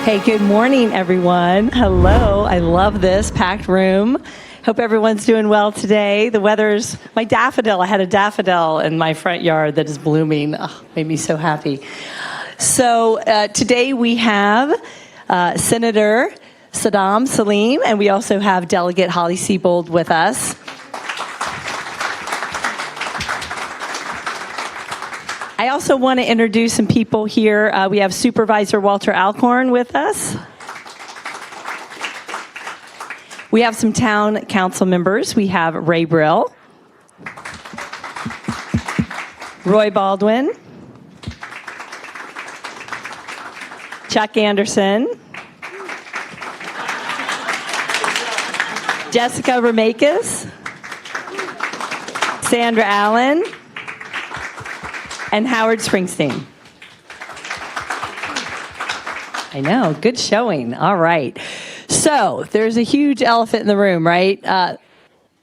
Hey, good morning, everyone. Hello. I love this packed room. Hope everyone's doing well today. The weather's, I had a daffodil in my front yard that is blooming. Oh, made me so happy. So today we have Senator Saddam Salim, and we also have Delegate Holly Seibold with us. I also want to introduce some people here. We have Supervisor Walter Alcorn with us. We have some town council members. We have Ray Brill, Roy Baldwin, Chuck Anderson, Jessica Ramakis, Sandra Allen, and Howard Springsteen. I know, good showing. All right. So there's a huge elephant in the room, right?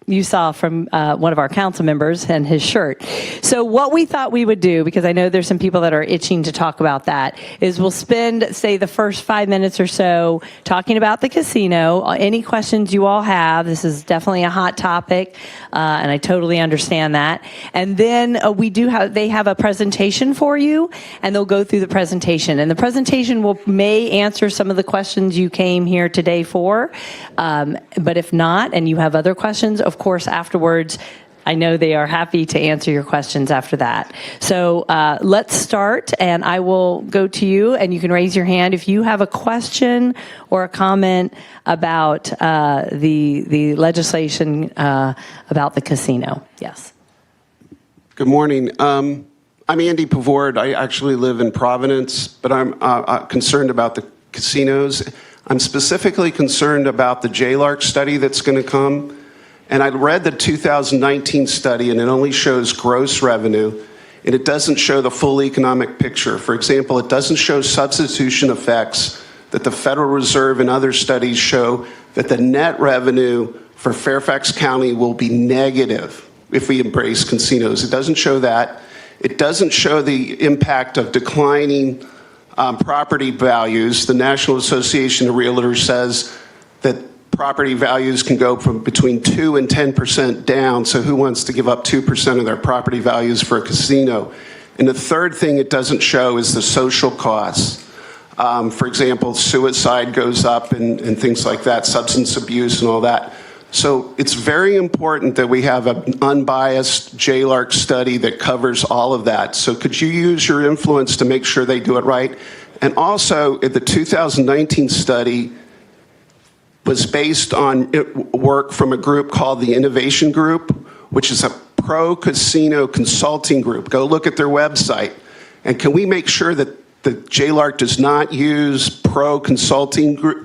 You saw from one of our council members and his shirt. So what we thought we would do, because I know there's some people that are itching to talk about that, is we'll spend, say, the first 5 minutes or so talking about the casino. Any questions you all have, this is definitely a hot topic, and I totally understand that. And then they have a presentation for you, and they'll go through the presentation. And the presentation may answer some of the questions you came here today for, but if not, and you have other questions, of course, afterwards, I know they are happy to answer your questions after that. So let's start, and I will go to you, and you can raise your hand if you have a question or a comment about the legislation about the casino. Yes. Good morning. I'm Andy Pavord. I actually live in Providence, but I'm concerned about the casinos. I'm specifically concerned about the JLARC study that's going to come. And I read the 2019 study, and it only shows gross revenue, and it doesn't show the full economic picture. For example, it doesn't show substitution effects that the Federal Reserve and other studies show that the net revenue for Fairfax County will be negative if we embrace casinos. It doesn't show that. It doesn't show the impact of declining property values. The National Association of Realtors says that property values can go from between 2 and 10% down, so who wants to give up 2% of their property values for a casino? And the third thing it doesn't show is the social costs. For example, suicide goes up and things like that, substance abuse and all that. So it's very important that we have an unbiased JLARC study that covers all of that. So could you use your influence to make sure they do it right? And also, the 2019 study was based on work from a group called the Innovation Group, which is a pro-casino consulting group. Go look at their website. And can we make sure that the JLARC does not use pro-casino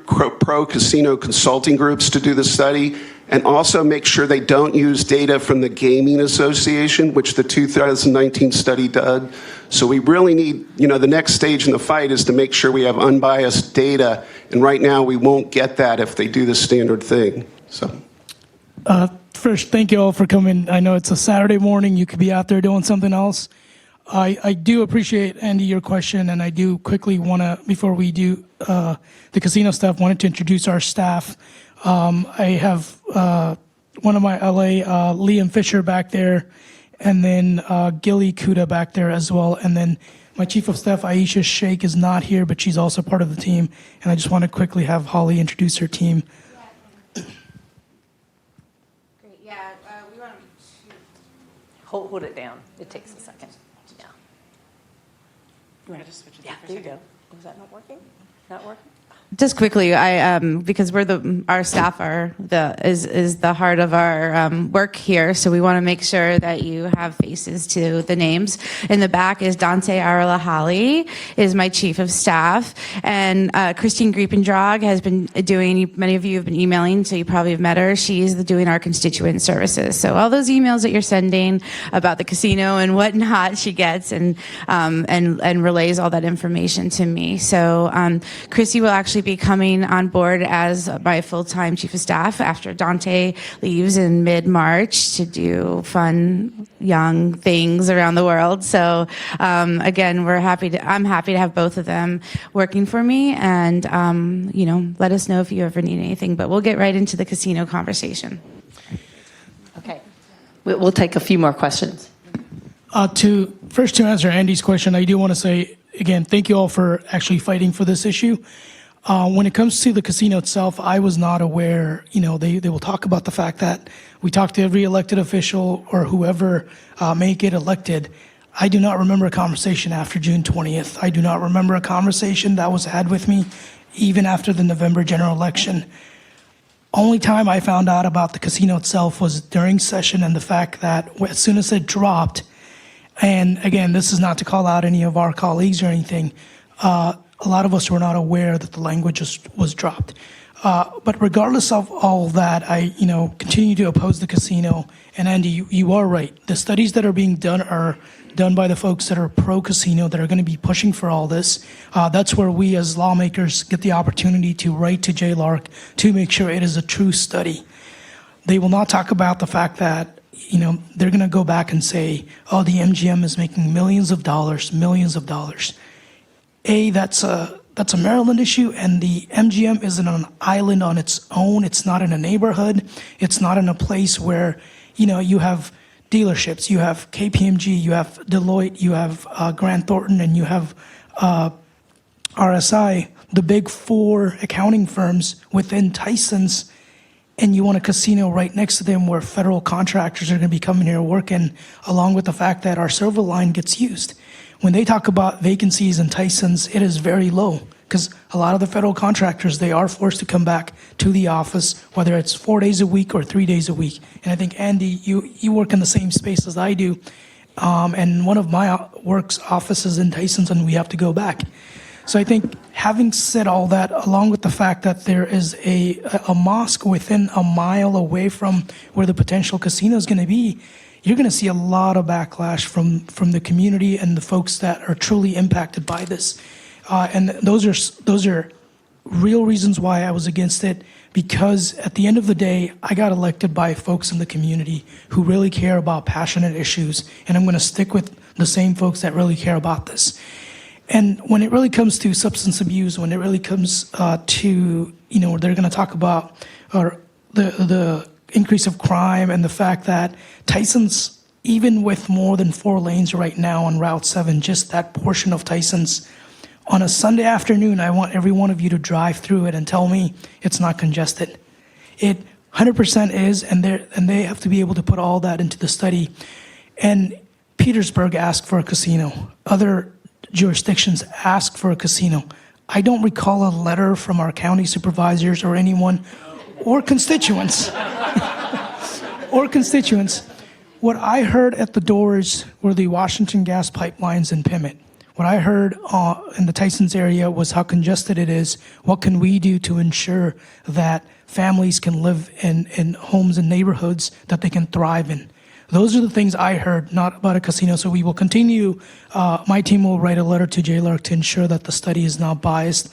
consulting groups to do the study? And also make sure they don't use data from the Gaming Association, which the 2019 study did. So we really need, the next stage in the fight is to make sure we have unbiased data. And right now we won't get that if they do the standard thing. So. First, thank you all for coming. I know it's a Saturday morning. You could be out there doing something else. I do appreciate, Andy, your question, and I do quickly want to, before we do the casino stuff, wanted to introduce our staff. I have one of my LA, Liam Fisher back there, and then Gilly Kuda back there as well. And then my chief of staff, Aisha Sheikh, is not here, but she's also part of the team. And I just want to quickly have Holly introduce her team. Great, yeah, we want to Hold it down. It takes a second. Yeah. You want to just switch it? Yeah, there you go. Was that not working? Not working? Just quickly, because our staff is the heart of our work here, so we want to make sure that you have faces to the names. In the back is Dante Aralahali, is my chief of staff, and Christine Griependrag has been doing. Many of you have been emailing, so you probably have met her. She's doing our constituent services. So all those emails that you're sending about the casino and whatnot, she gets and relays all that information to me. So Chrissy will actually actually be coming on board as my full-time chief of staff after Dante leaves in mid-March to do fun, young things around the world. So again, I'm happy to have both of them working for me, and let us know if you ever need anything. But we'll get right into the casino conversation. Okay. We'll take a few more questions. To answer Andy's question, I do want to say, again, thank you all for actually fighting for this issue. When it comes to the casino itself, I was not aware, they will talk about the fact that we talk to every elected official or whoever may get elected. I do not remember a conversation after June 20th. I do not remember a conversation that was had with me even after the November general election. Only time I found out about the casino itself was during session, and the fact that as soon as it dropped, and again, this is not to call out any of our colleagues or anything, a lot of us were not aware that the language was dropped. But regardless of all that, I continue to oppose the casino. And Andy, you are right. The studies that are being done are done by the folks that are pro-casino, that are going to be pushing for all this. That's where we as lawmakers get the opportunity to write to JLARC to make sure it is a true study. They will not talk about the fact that they're going to go back and say, oh, the MGM is making millions of dollars. That's a Maryland issue, and the MGM is in an island on its own. It's not in a neighborhood. It's not in a place where, you have dealerships, you have KPMG, you have Deloitte, you have Grant Thornton, and you have RSI, the big four accounting firms within Tyson's, and you want a casino right next to them where federal contractors are going to be coming here working, along with the fact that our silver line gets used. When they talk about vacancies in Tyson's, it is very low, because a lot of the federal contractors, they are forced to come back to the office, whether it's 4 days a week or 3 days a week. And I think, Andy, you work in the same space as I do, and one of my work's offices in Tyson's, and we have to go back. So I think, having said all that, along with the fact that there is a mosque within a mile away from where the potential casino is going to be, you're going to see a lot of backlash from the community and the folks that are truly impacted by this. And those are real reasons why I was against it, because at the end of the day, I got elected by folks in the community who really care about passionate issues, and I'm going to stick with the same folks that really care about this. And when it really comes to substance abuse, when it really comes to, they're going to talk about the increase of crime and the fact that Tyson's, even with more than 4 lanes right now on Route 7, just that portion of Tyson's, on a Sunday afternoon, I want every one of you to drive through it and tell me it's not congested. It 100% is, and they have to be able to put all that into the study. And Petersburg asked for a casino. Other jurisdictions ask for a casino. I don't recall a letter from our county supervisors or anyone, or constituents, What I heard at the doors were the Washington gas pipelines in Pimmet. What I heard in the Tyson's area was how congested it is. What can we do to ensure that families can live in homes and neighborhoods that they can thrive in? Those are the things I heard, not about a casino. So we will continue. My team will write a letter to JLARC to ensure that the study is not biased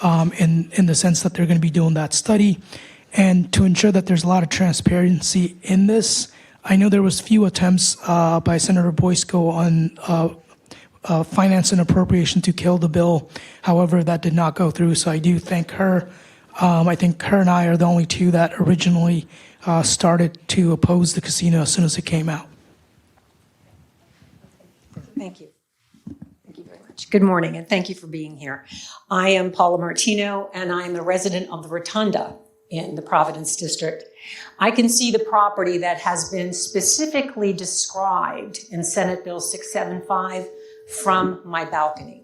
in the sense that they're going to be doing that study, and to ensure that there's a lot of transparency in this. I know there was few attempts by Senator Boysko on finance and appropriation to kill the bill. However, that did not go through, so I do thank her. I think her and I are the only two that originally started to oppose the casino as soon as it came out. Thank you. Thank you very much. Good morning, and thank you for being here. I am Paula Martino, and I am a resident of the Rotunda in the Providence District. I can see the property that has been specifically described in Senate Bill 675 from my balcony.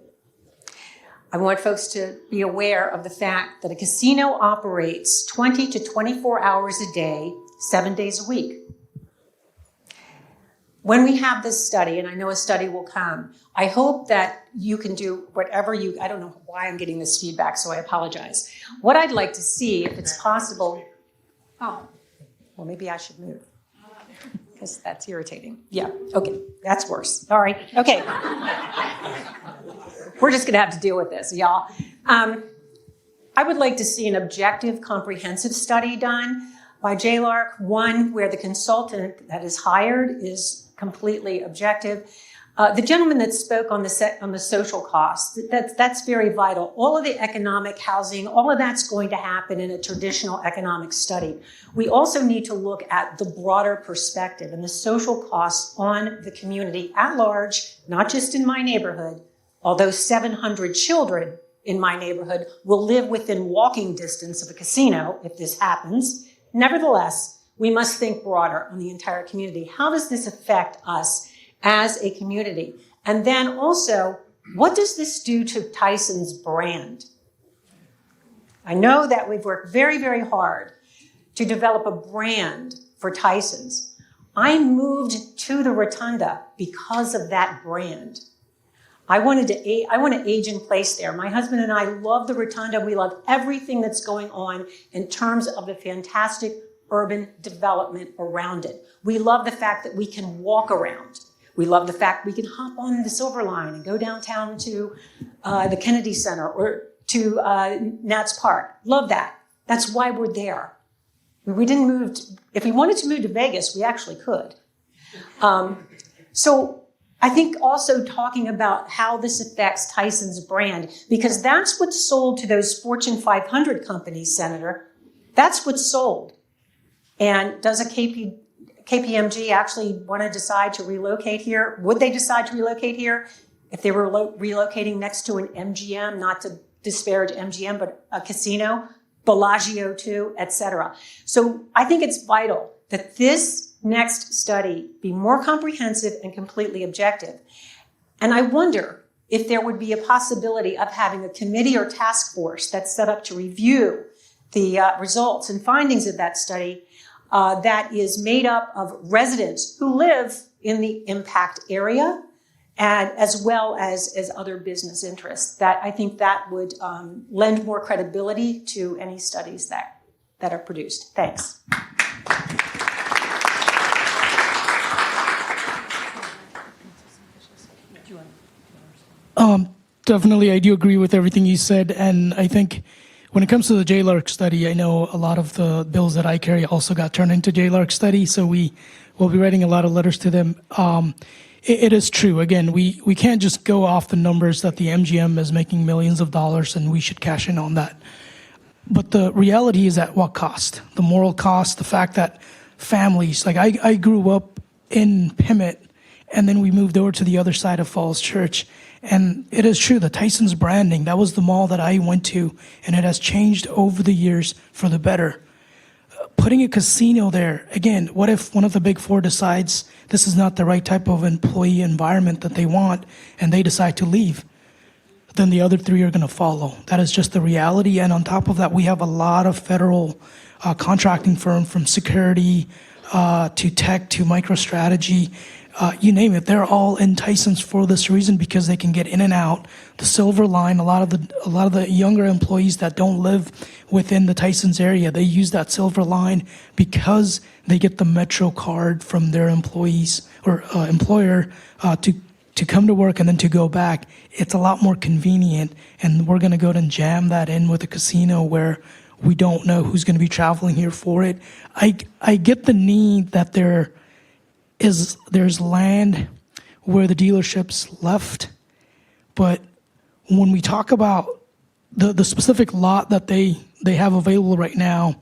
I want folks to be aware of the fact that a casino operates 20 to 24 hours a day, 7 days a week. When we have this study, and I know a study will come, I hope that you can do whatever I don't know why I'm getting this feedback, so I apologize. What I'd like to see, if it's possible, well, maybe I should move, because that's irritating. Yeah, okay, that's worse. All right, okay. We're just gonna have to deal with this, y'all. I I would like to see an objective, comprehensive study done by JLARC, one where the consultant that is hired is completely objective. The gentleman that spoke on the social costs, that's very vital. All of the economic housing, all of that's going to happen in a traditional economic study. We also need to look at the broader perspective and the social costs on the community at large, not just in my neighborhood, although 700 children in my neighborhood will live within walking distance of a casino if this happens. Nevertheless, we must think broader on the entire community. How does this affect us as a community? And then also, what does this do to Tyson's brand? I know that we've worked very, very hard to develop a brand for Tyson's. I moved to the Rotunda because of that brand. I want to age in place there. My husband and I love the Rotunda. We love everything that's going on in terms of the fantastic urban development around it. We love the fact that we can walk around. We love the fact we can hop on the Silver Line and go downtown to the Kennedy Center or to Nats Park. Love that. That's why we're there. We didn't move. If we wanted to move to Vegas, we actually could. So I think also talking about how this affects Tyson's brand, because that's what's sold to those Fortune 500 companies, Senator. That's what's sold. And does a KPMG actually want to decide to relocate here? Would they decide to relocate here if they were relocating next to an MGM, not to disparage MGM, but a casino, Bellagio too, et cetera. So I think it's vital that this next study be more comprehensive and completely objective. And I wonder if there would be a possibility of having a committee or task force that's set up to review the results and findings of that study that is made up of residents who live in the impact area and as well as other business interests. That I think that would lend more credibility to any studies that are produced. Thanks. Definitely, I do agree with everything you said. And I think when it comes to the JLARC study, I know a lot of the bills that I carry also got turned into JLARC study. So we will be writing a lot of letters to them. It is true. Again, we can't just go off the numbers that the MGM is making millions of dollars and we should cash in on that. But the reality is at what cost? The moral cost, the fact that families, like I grew up in Pimmit and then we moved over to the other side of Falls Church. And it is true, the Tyson's branding, that was the mall that I went to, and it has changed over the years for the better. Putting a casino there, again, what if one of the big four decides this is not the right type of employee environment that they want, and they decide to leave? Then the other three are going to follow. That is just the reality. And on top of that, we have a lot of federal contracting firm, from security to tech to MicroStrategy. You name it, they're all in Tyson's for this reason, because they can get in and out. The Silver Line, a lot of the younger employees that don't live within the Tyson's area, they use that Silver Line because they get the Metro card from their employees or employer to come to work and then to go back. It's a lot more convenient, and we're going to go and jam that in with a casino where we don't know who's going to be traveling here for it. I get the need that there's land where the dealerships left, but when we talk about the specific lot that they have available right now,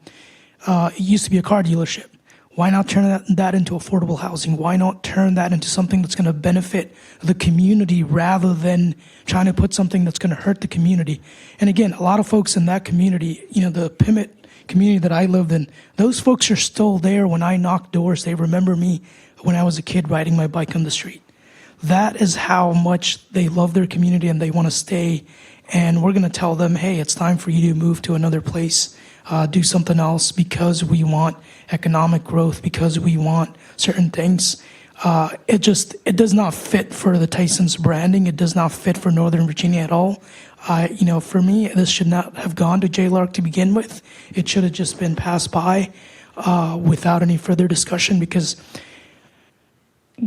it used to be a car dealership. Why not turn that into affordable housing? Why not turn that into something that's going to benefit the community rather than trying to put something that's going to hurt the community? And again, a lot of folks in that community, the Pimmit community that I lived in, those folks are still there. When I knock doors, they remember me when I was a kid riding my bike on the street. That is how much they love their community and they want to stay. And we're going to tell them, hey, it's time for you to move to another place, do something else, because we want economic growth, because we want certain things. It does not fit for the Tyson's branding. It does not fit for Northern Virginia at all. For me, this should not have gone to JLARC to begin with. It should have just been passed by without any further discussion, because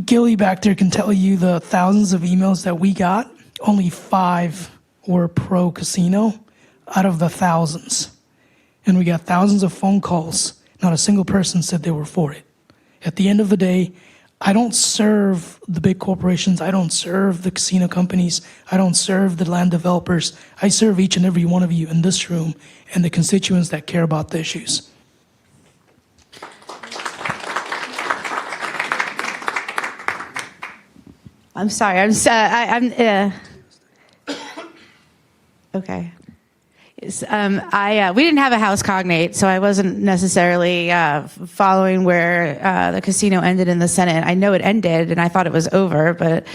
Gilly back there can tell you the thousands of emails that we got, only 5 were pro-casino. out of the thousands. And we got thousands of phone calls. Not a single person said they were for it. At the end of the day, I don't serve the big corporations. I don't serve the casino companies. I don't serve the land developers. I serve each and every one of you in this room and the constituents that care about the issues. I'm sorry. Okay. We didn't have a house cognate, so I wasn't necessarily following where the casino ended in the Senate. I know it ended, and I thought it was over, but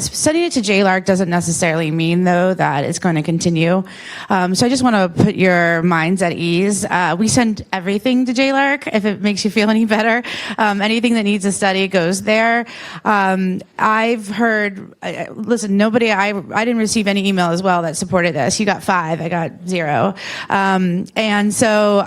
sending it to JLARC doesn't necessarily mean, though, that it's going to continue. So I just want to put your minds at ease. We send everything to JLARC, if it makes you feel any better. Anything that needs a study goes there. I've heard, listen, I didn't receive any email as well that supported this. You got 5, I got 0. And so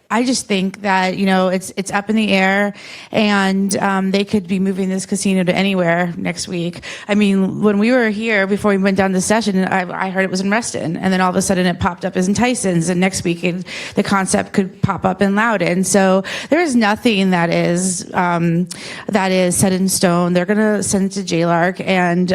I just think that, it's up in the air, and they could be moving this casino to anywhere next week. I mean, when we were here, before we went down to session, I heard it was in Reston, and then all of a sudden it popped up as in Tyson's, and next week the concept could pop up in Loudoun. So there is nothing that is set in stone. They're going to send it to JLARC, and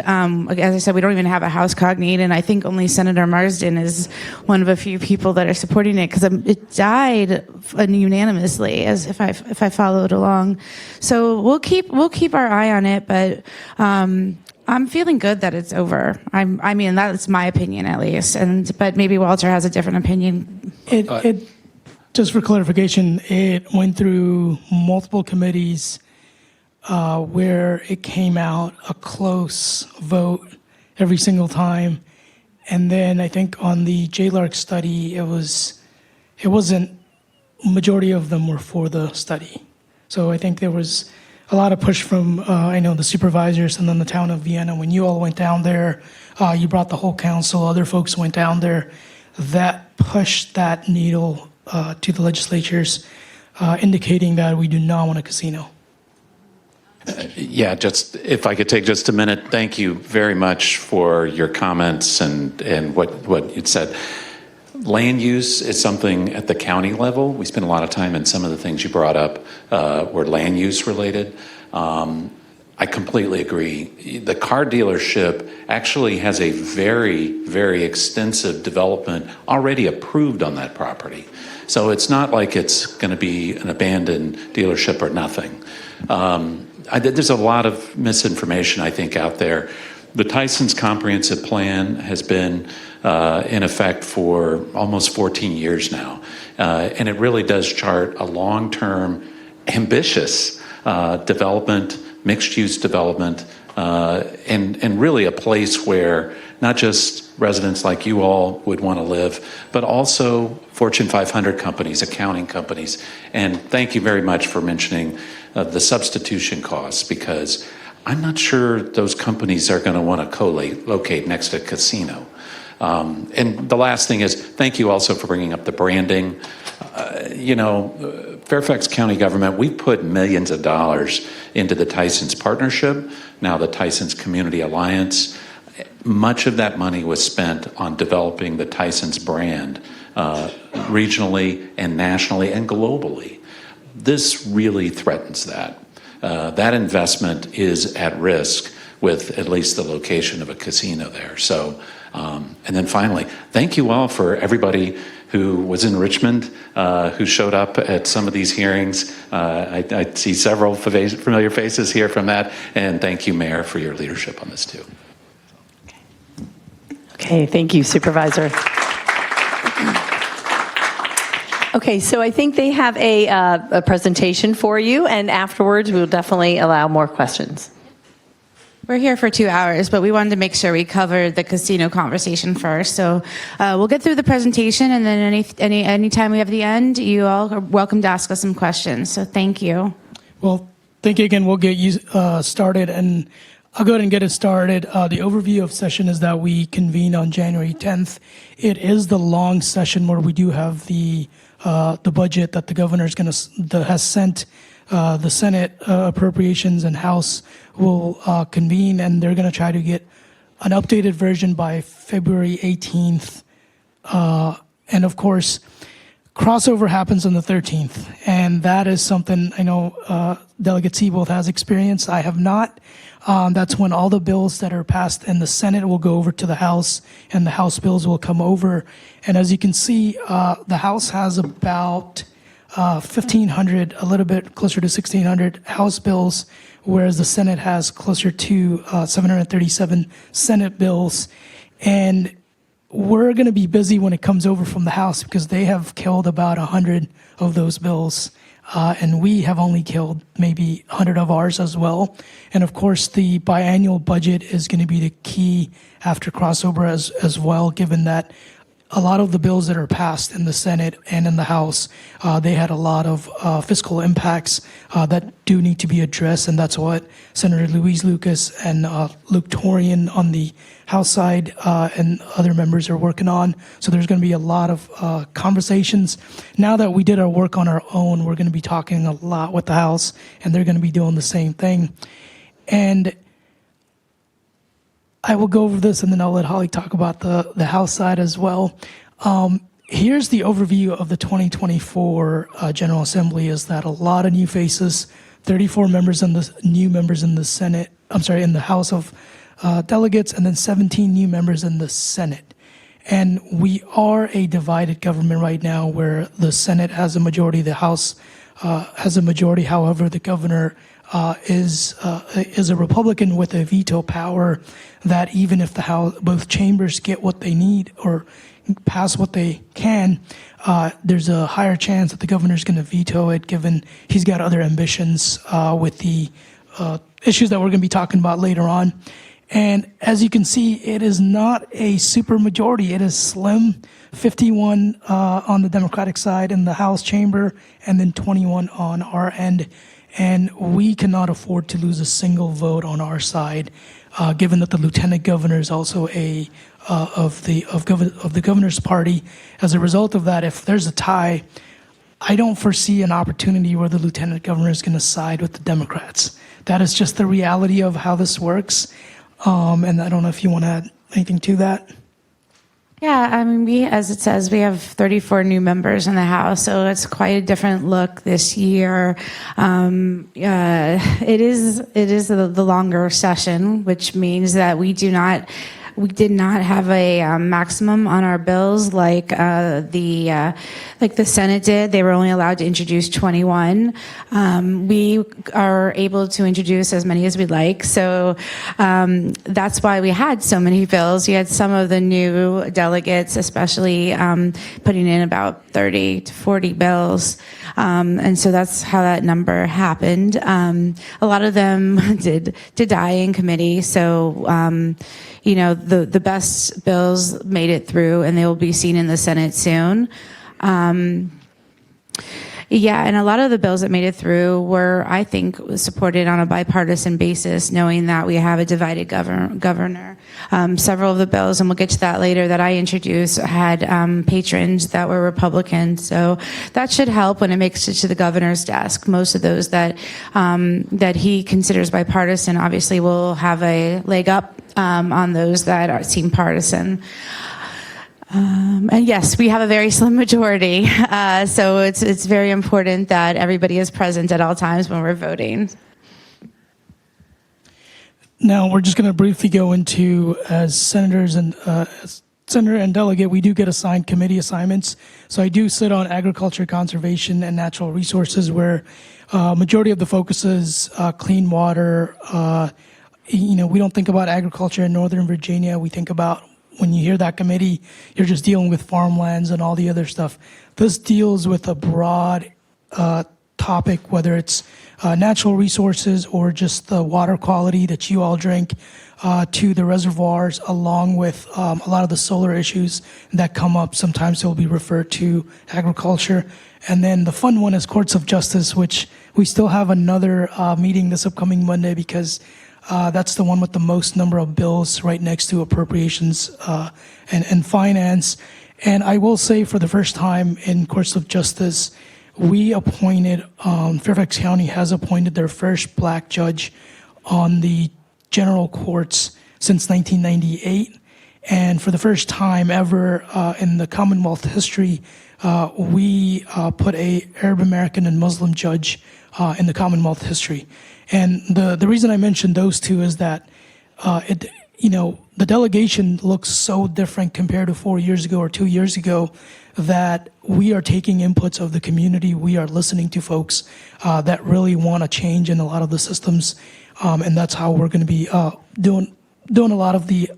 as I said, we don't even have a house cognate, and I think only Senator Marsden is one of a few people that are supporting it, because it died unanimously, as if I followed along. So we'll keep our eye on it, but I'm feeling good that it's over. I mean, that's my opinion, at least. But maybe Walter has a different opinion. It just for clarification, it went through multiple committees where it came out a close vote every single time. And then I think on the JLARC study, it wasn't, majority of them were for the study. So I think there was a lot of push from, I know, the supervisors and then the town of Vienna. When you all went down there, you brought the whole council, other folks went down there. That pushed that needle to the legislatures, indicating that we do not want a casino. Yeah, just if I could take just a minute. Thank you very much for your comments and what you'd said. Land use is something at the county level. We spent a lot of time, and some of the things you brought up were land use related. I completely agree. The car dealership actually has a very, very extensive development already approved on that property. So it's not like it's going to be an abandoned dealership or nothing. There's a lot of misinformation, I think, out there. The Tyson's comprehensive plan has been in effect for almost 14 years now. And it really does chart a long-term, ambitious development, mixed-use development, and really a place where not just residents like you all would want to live, but also Fortune 500 companies, accounting companies. And thank you very much for mentioning the substitution costs, because I'm not sure those companies are going to want to co-locate next to a casino. And the last thing is, thank you also for bringing up the branding. Fairfax County government, we put millions of dollars into the Tyson's partnership, now the Tyson's Community Alliance. Much of that money was spent on developing the Tyson's brand regionally and nationally and globally. This really threatens that. That investment is at risk with at least the location of a casino there. So, and then finally, thank you all for everybody who was in Richmond, who showed up at some of these hearings. I see several familiar faces here from that. And thank you, Mayor, for your leadership on this too. Okay, thank you, Supervisor. Okay, so I think they have a presentation for you, and afterwards we'll definitely allow more questions. We're here for 2 hours, but we wanted to make sure we covered the casino conversation first. So we'll get through the presentation, and then any time we have the end, you all are welcome to ask us some questions. So thank you. Well, thank you again. We'll get you started, and I'll go ahead and get it started. The overview of session is that we convened on January 10th. It is the long session where we do have the budget that the governor is has sent. The Senate appropriations and House will convene, and they're going to try to get an updated version by February 18th. And of course, crossover happens on the 13th. And that is something I know Delegate Seibold has experienced. I have not. That's when all the bills that are passed in the Senate will go over to the House, and the House bills will come over. And as you can see, the House has about 1,500, a little bit closer to 1,600 House bills, whereas the Senate has closer to 737 Senate bills. And we're going to be busy when it comes over from the House because they have killed about 100 of those bills. And we have only killed maybe 100 of ours as well. And of course, the biannual budget is going to be the key after crossover as well, given that a lot of the bills that are passed in the Senate and in the House, they had a lot of fiscal impacts that do need to be addressed, and that's what Senator Louise Lucas and Luke Torian on the House side and other members are working on. So there's going to be a lot of conversations. Now that we did our work on our own, we're going to be talking a lot with the House, and they're going to be doing the same thing. And I will go over this, and then I'll let Holly talk about the House side as well. Here's the overview of the 2024 General Assembly: is that a lot of new faces, 34 members and new members in the Senate. I'm sorry, in the House of Delegates, and then 17 new members in the Senate. And we are a divided government right now, where the Senate has a majority, the House has a majority. However, the governor is a Republican with a veto power that even if the House, both chambers get what they need or pass what they can, there's a higher chance that the governor's going to veto it, given he's got other ambitions with the issues that we're going to be talking about later on. And as you can see, it is not a super majority. It is slim, 51 on the Democratic side in the House chamber, and then 21 on our end. And we cannot afford to lose a single vote on our side, given that the lieutenant governor is also of the governor's party. As a result of that, if there's a tie, I don't foresee an opportunity where the lieutenant governor is going to side with the Democrats. That is just the reality of how this works. And I don't know if you want to add anything to that. Yeah, I mean, as it says, we have 34 new members in the House, so it's quite a different look this year. It is the longer session, which means that we did not have a maximum on our bills like the Senate did. They were only allowed to introduce 21. We are able to introduce as many as we'd like. So that's why we had so many bills. We had some of the new delegates, especially putting in about 30 to 40 bills. And so that's how that number happened. A lot of them did die in committee. So, the best bills made it through, and they will be seen in the Senate soon. And a lot of the bills that made it through were, I think, supported on a bipartisan basis, knowing that we have a divided governor. Several of the bills, and we'll get to that later, that I introduced had patrons that were Republican. So that should help when it makes it to the governor's desk. Most of those that he considers bipartisan obviously will have a leg up on those that seem partisan. And yes, we have a very slim majority, so it's very important that everybody is present at all times when we're voting. Now, we're just going to briefly go into, as senators and senator and delegate, we do get assigned committee assignments. So I do sit on agriculture, conservation, and natural resources, where majority of the focus is clean water. We don't think about agriculture in Northern Virginia. We think about, when you hear that committee, you're just dealing with farmlands and all the other stuff. This deals with a broad topic, whether it's natural resources or just the water quality that you all drink, to the reservoirs, along with a lot of the solar issues that come up. Sometimes they'll be referred to agriculture. And then the fun one is courts of justice, which we still have another meeting this upcoming Monday, because that's the one with the most number of bills, right next to appropriations and finance. And I will say, for the first time in courts of justice, we appointed, Fairfax County has appointed their first black judge on the general courts since 1998. And for the first time ever in the Commonwealth history, we put a Arab American and Muslim judge in the Commonwealth history. And the reason I mentioned those two is that the delegation looks so different compared to 4 years ago or 2 years ago that we are taking inputs of the community. We are listening to folks that really want to change in a lot of the systems, and that's how we're going to be doing a lot of the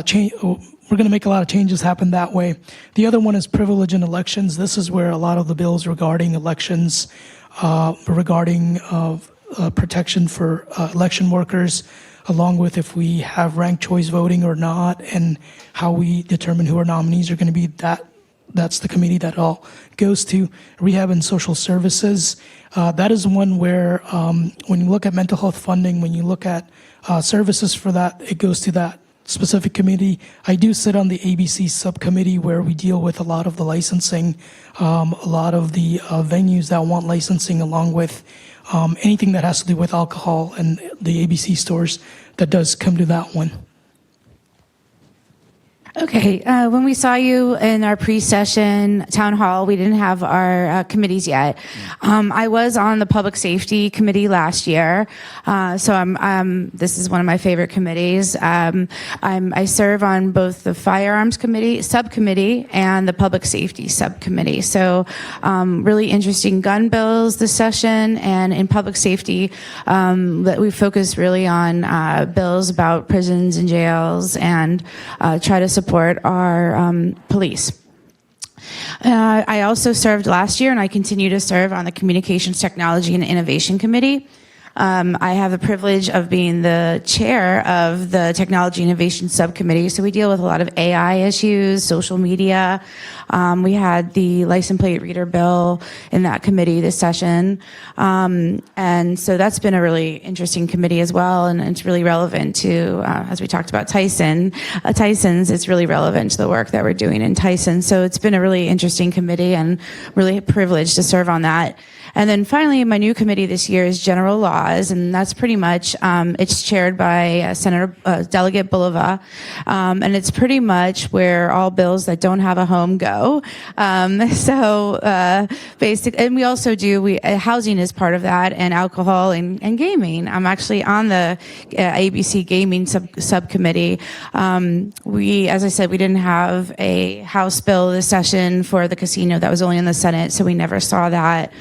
change. We're going to make a lot of changes happen that way. The other one is privilege in elections. This is where a lot of the bills regarding elections, regarding protection for election workers, along with if we have ranked choice voting or not, and how we determine who our nominees are going to be. That's the committee that all goes to. Rehab and social services. That is one where when you look at mental health funding, when you look at services for that, it goes to that specific committee. I do sit on the ABC subcommittee where we deal with a lot of the licensing, a lot of the venues that want licensing, along with anything that has to do with alcohol and the ABC stores. That does come to that one. Okay, when we saw you in our pre-session town hall, we didn't have our committees yet. I was on the public safety committee last year, so this is one of my favorite committees. I serve on both the firearms committee subcommittee and the public safety subcommittee. So really interesting gun bills this session, and in public safety, that we focus really on bills about prisons and jails, and try to support our police. I also served last year, and I continue to serve on the Communications Technology and Innovation Committee. I have the privilege of being the chair of the Technology Innovation Subcommittee, so we deal with a lot of AI issues, social media. We had the license plate reader bill in that committee this session, and so that's been a really interesting committee as well, and it's really relevant to, as we talked about Tyson's, it's really relevant to the work that we're doing in Tyson. So it's been a really interesting committee, and really privileged to serve on that. And then finally, my new committee this year is General Laws, and that's pretty much, it's chaired by Senator Delegate Bulova, and it's pretty much where all bills that don't have a home go. Basic, and we also do, housing is part of that, and alcohol and gaming. I'm actually on the ABC Gaming subcommittee. As I said, we didn't have a House bill this session for the casino. That was only in the Senate, so we never saw that.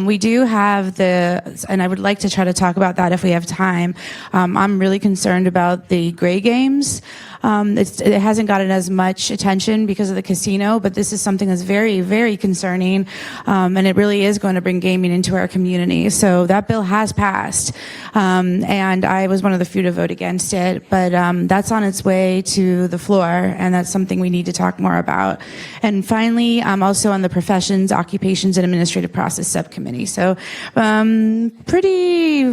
We do have and I would like to try to talk about that if we have time. I'm really concerned about the gray games. It hasn't gotten as much attention because of the casino, but this is something that's very, very concerning, and it really is going to bring gaming into our community. So that bill has passed, and I was one of the few to vote against it, but that's on its way to the floor, and that's something we need to talk more about. And finally, I'm also on the Professions, Occupations, and Administrative Process Subcommittee. So pretty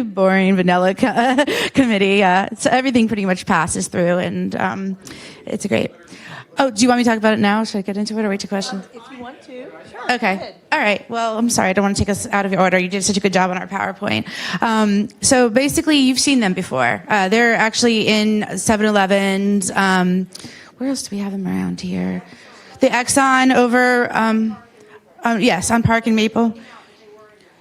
boring, vanilla committee. So everything pretty much passes through, and it's a great. Oh, do you want me to talk about it now? Should I get into it or wait to questions? If you want to, sure. Okay. All right. Well, I'm sorry. I don't want to take us out of your order. You did such a good job on our PowerPoint. So basically, you've seen them before. They're actually in 7-Elevens. Where else do we have them around here? The Exxon over, yes, on Park and Maple.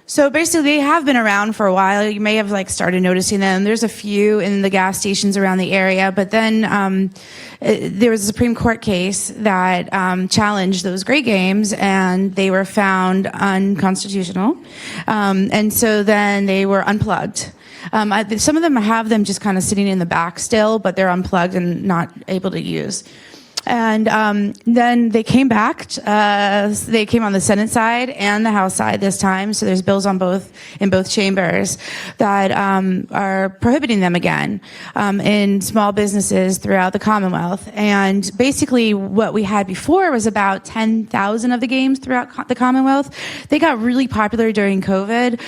So basically, they have been around for a while. You may have started noticing them. There's a few in the gas stations around the area, but then there was a Supreme Court case that challenged those gray games, and they were found unconstitutional. And so then they were unplugged. Some of them have them just kind of sitting in the back still, but they're unplugged and not able to use. And then they came back. They came on the Senate side and the House side this time. So there's bills in both chambers that are prohibiting them again in small businesses throughout the Commonwealth. And basically, what we had before was about 10,000 of the games throughout the Commonwealth. They got really popular during COVID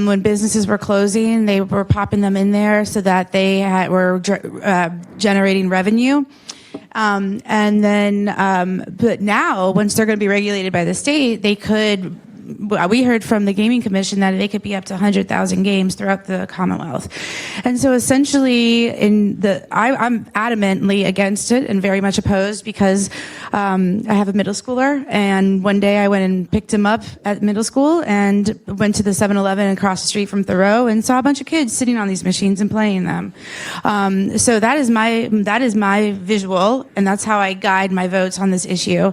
when businesses were closing. They were popping them in there so that they were generating revenue. And then, but now, once they're going to be regulated by the state, they could we heard from the Gaming Commission that they could be up to 100,000 games throughout the Commonwealth. And so essentially, I'm adamantly against it and very much opposed because I have a middle schooler, and one day I went and picked him up at middle school and went to the 7-Eleven across the street from Thoreau and saw a bunch of kids sitting on these machines and playing them. So that is my visual, and that's how I guide my votes on this issue.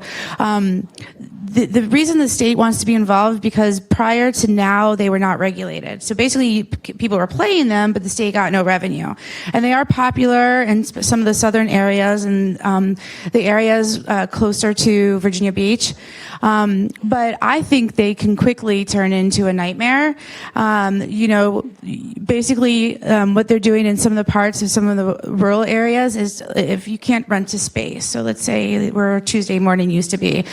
The reason the state wants to be involved because prior to now they were not regulated. So basically people were playing them, but the state got no revenue. And they are popular in some of the southern areas and the areas closer to Virginia Beach. But I think they can quickly turn into a nightmare. Basically what they're doing in some of the parts of some of the rural areas is if you can't rent a space. So let's say where Tuesday morning used to be,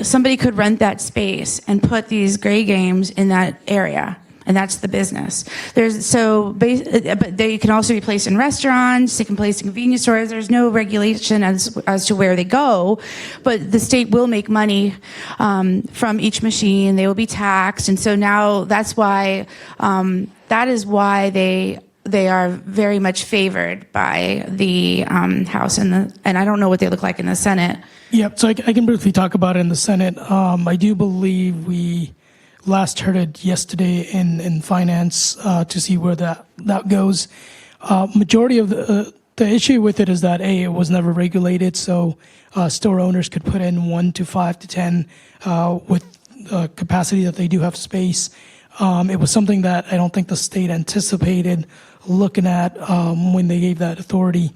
somebody could rent that space and put these gray games in that area. And that's the business. But they can also be placed in restaurants. They can be placed in convenience stores. There's no regulation as to where they go, but the state will make money from each machine. They will be taxed, and so now that's why that is why they are very much favored by the House and I don't know what they look like in the Senate. Yep. So I can briefly talk about it in the Senate. I do believe we last heard it yesterday in finance to see where that goes. Majority of the issue with it is that it was never regulated, so store owners could put in 1 to 5 to 10 with capacity that they do have space. It was something that I don't think the state anticipated looking at when they gave that authority.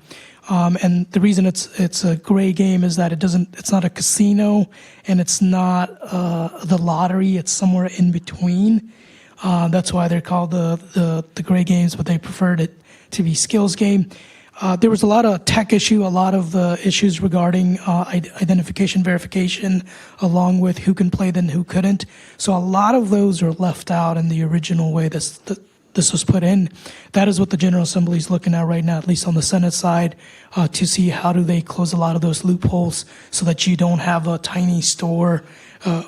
And the reason it's a gray game is that it's not a casino and it's not the lottery. It's somewhere in between. That's why they're called the gray games, but they preferred it to be skills game. There was a lot of tech issue, a lot of the issues regarding identification verification, along with who can play then who couldn't. So a lot of those are left out in the original way this was put in. That is what the General Assembly is looking at right now, at least on the Senate side, to see how do they close a lot of those loopholes so that you don't have a tiny store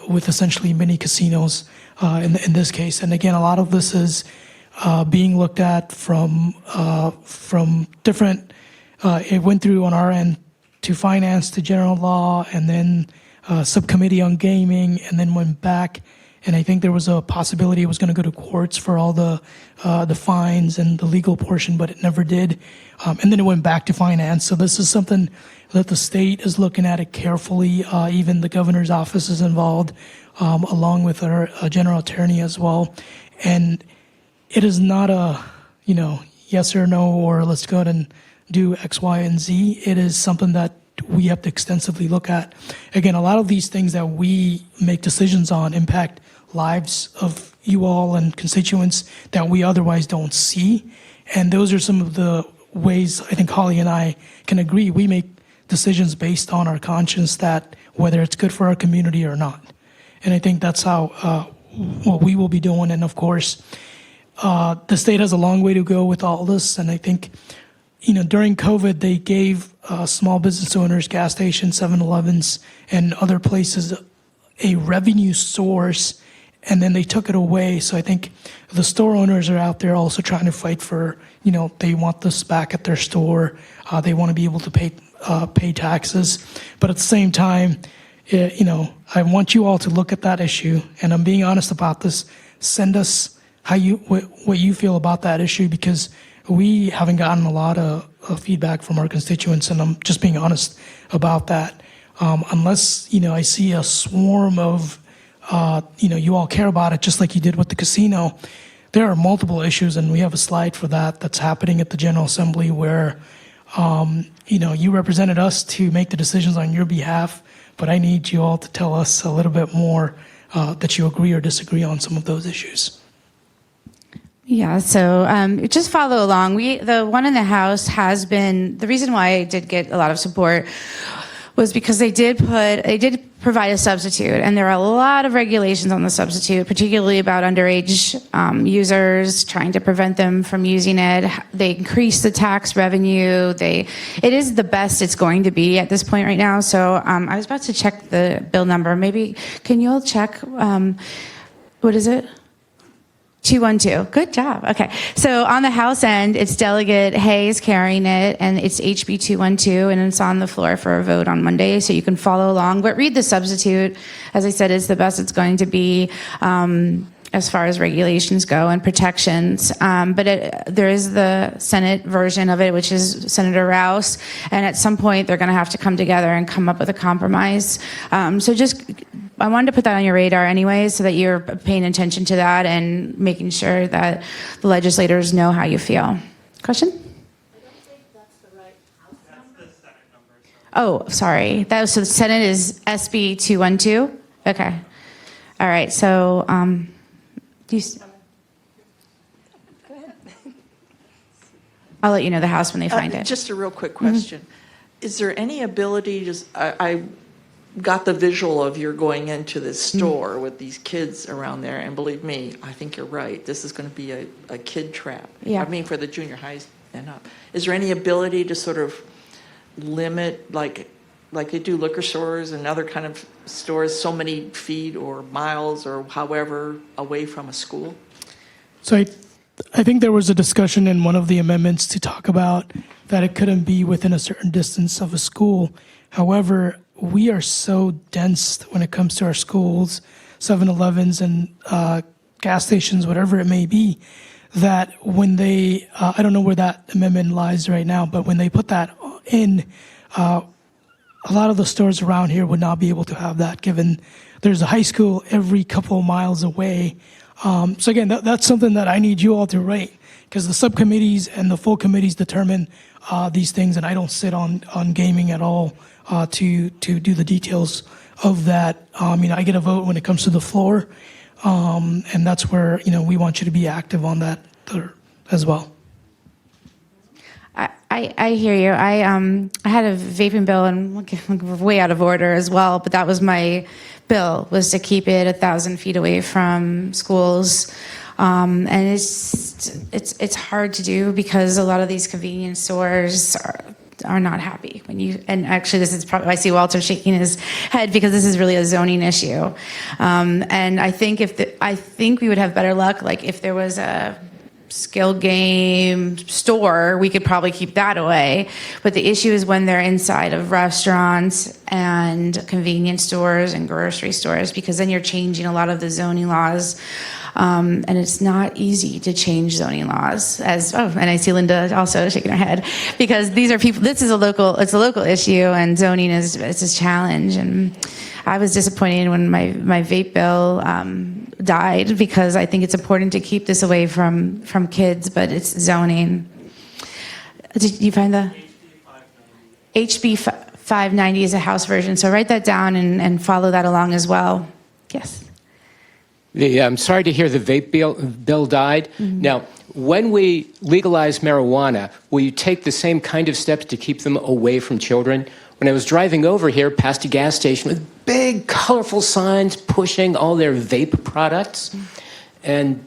with essentially mini casinos in this case. And again, a lot of this is being looked at from different, it went through on our end to finance, to general law, and then subcommittee on gaming, and then went back. And I think there was a possibility it was going to go to courts for all the fines and the legal portion, but it never did. And then it went back to finance. So this is something that the state is looking at it carefully. Even the governor's office is involved, along with our general attorney as well. And it is not a, yes or no, or let's go ahead and do X, Y, and Z. It is something that we have to extensively look at. Again, a lot of these things that we make decisions on impact lives of you all and constituents that we otherwise don't see. And those are some of the ways I think Holly and I can agree. We make decisions based on our conscience that whether it's good for our community or not. And I think that's how what we will be doing. And of course, the state has a long way to go with all this. And I think, during COVID, they gave small business owners, gas stations, 7-Elevens, and other places a revenue source, and then they took it away. So I think the store owners are out there also trying to fight for, they want this back at their store. They want to be able to pay taxes. But at the same time, I want you all to look at that issue, and I'm being honest about this. Send us what you feel about that issue, because we haven't gotten a lot of feedback from our constituents, and I'm just being honest about that. Unless, I see a swarm of, you all care about it just like you did with the casino. There are multiple issues, and we have a slide for that's happening at the General Assembly where, you represented us to make the decisions on your behalf, but I need you all to tell us a little bit more that you agree or disagree on some of those issues. Yeah, so just follow along. The one in the House has been, the reason why I did get a lot of support was because they did provide a substitute, and there are a lot of regulations on the substitute, particularly about underage users, trying to prevent them from using it. They increase the tax revenue. It is the best it's going to be at this point right now. So I was about to check the bill number. Maybe can you all check? What is it? 212. Good job. Okay. So on the House end, it's Delegate Hayes carrying it, and it's HB 212, and it's on the floor for a vote on Monday, so you can follow along. But read the substitute. As I said, it's the best it's going to be as far as regulations go and protections. But there is the Senate version of it, which is Senator Rouse, and at some point they're going to have to come together and come up with a compromise. I wanted to put that on your radar anyways, so that you're paying attention to that and making sure that the legislators know how you feel. Question? I don't think that's the right House number. That's the Senate number. Oh, sorry. So the Senate is SB 212? Okay. All right. So, do you... Go ahead. I'll let you know the House when they find it. Just a real quick question. Is there any ability to... I got the visual of you're going into this store with these kids around there, and believe me, I think you're right. This is going to be a kid trap. Yeah. I mean, for the junior highs and up. Is there any ability to sort of limit, like they do liquor stores and other kind of stores, so many feet or miles or however away from a school? So I think there was a discussion in one of the amendments to talk about that it couldn't be within a certain distance of a school. However, we are so dense when it comes to our schools, 7-Elevens and gas stations, whatever it may be, that when they, I don't know where that amendment lies right now, but when they put that in, a lot of the stores around here would not be able to have that, given there's a high school every couple of miles away. So again, that's something that I need you all to write, because the subcommittees and the full committees determine these things, and I don't sit on gaming at all to do the details of that. I get a vote when it comes to the floor, and that's where we want you to be active on that as well. I hear you. I had a vaping bill, and we're way out of order as well, but that was my bill, was to keep it 1,000 feet away from schools. And it's hard to do because a lot of these convenience stores are not happy when you, and actually this is probably, I see Walter shaking his head because this is really a zoning issue. And I think I think we would have better luck, like if there was a skill game store, we could probably keep that away. But the issue is when they're inside of restaurants and convenience stores and grocery stores, because then you're changing a lot of the zoning laws. And it's not easy to change zoning laws, and I see Linda also shaking her head, because these are people, it's a local issue, and zoning it's a challenge. And I was disappointed when my vape bill died, because I think it's important to keep this away from kids, but it's zoning. Did you find the HB 590 is a House version, so write that down and follow that along as well. Yes. I'm sorry to hear the vape bill died. Mm-hmm. Now, when we legalize marijuana, will you take the same kind of steps to keep them away from children? When I was driving over here past a gas station with big, colorful signs pushing all their vape products, and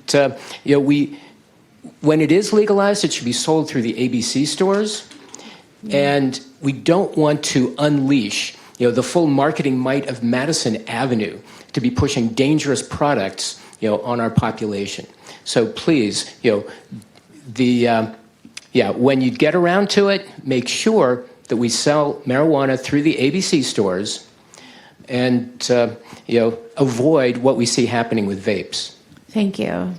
when it is legalized, it should be sold through the ABC stores, and we don't want to unleash the full marketing might of Madison Avenue to be pushing dangerous products, on our population. So please, when you get around to it, make sure that we sell marijuana through the ABC stores, and avoid what we see happening with vapes. Thank you.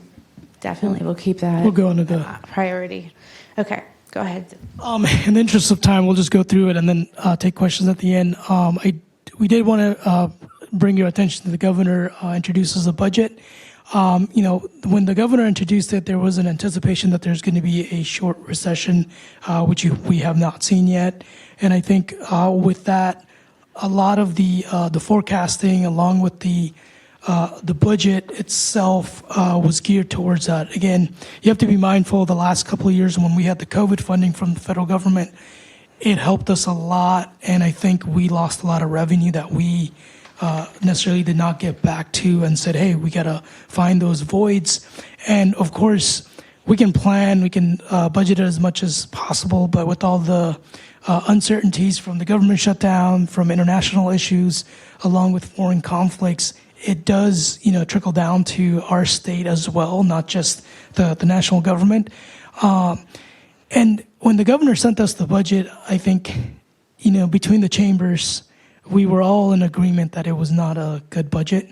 Definitely, we'll keep that. We'll go into the priority. Okay, go ahead. In the interest of time, we'll just go through it and then take questions at the end. We did want to bring your attention to the governor introduces the budget. When the governor introduced it, there was an anticipation that there's going to be a short recession, which we have not seen yet. And I think with that, a lot of the forecasting, along with the budget itself, was geared towards that. Again, you have to be mindful of the last couple of years when we had the COVID funding from the federal government. It helped us a lot, and I think we lost a lot of revenue that we necessarily did not get back to, and said, hey, we got to find those voids. And of course, we can plan, we can budget it as much as possible, but with all the uncertainties from the government shutdown, from international issues, along with foreign conflicts, it does, trickle down to our state as well, not just the national government. And when the governor sent us the budget, I think, between the chambers, we were all in agreement that it was not a good budget.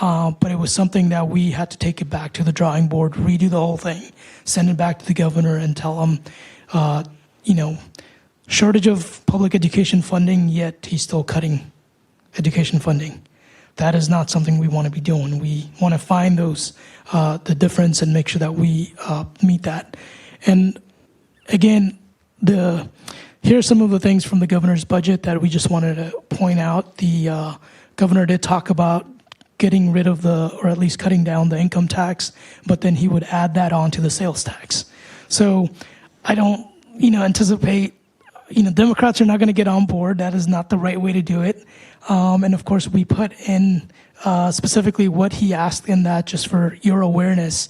But it was something that we had to take it back to the drawing board, redo the whole thing, send it back to the governor and tell him, shortage of public education funding, yet he's still cutting education funding. That is not something we want to be doing. We want to find those, the difference and make sure that we meet that. And again, here are some of the things from the governor's budget that we just wanted to point out. The governor did talk about getting rid of or at least cutting down the income tax, but then he would add that on to the sales tax. So I don't, anticipate, Democrats are not going to get on board. That is not the right way to do it. And of course, we put in specifically what he asked in that just for your awareness.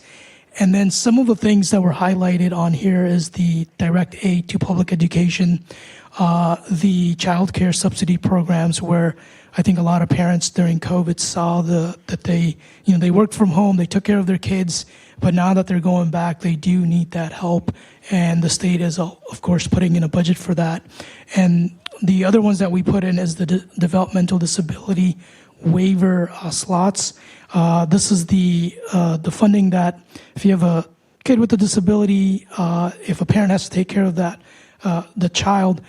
And then some of the things that were highlighted on here is the direct aid to public education, the child care subsidy programs where I think a lot of parents during COVID saw that they worked from home, they took care of their kids, but now that they're going back, they do need that help. And the state is, of course, putting in a budget for that. And the other ones that we put in is the developmental disability waiver slots. This is the funding that if you have a kid with a disability, if a parent has to take care of that, the child,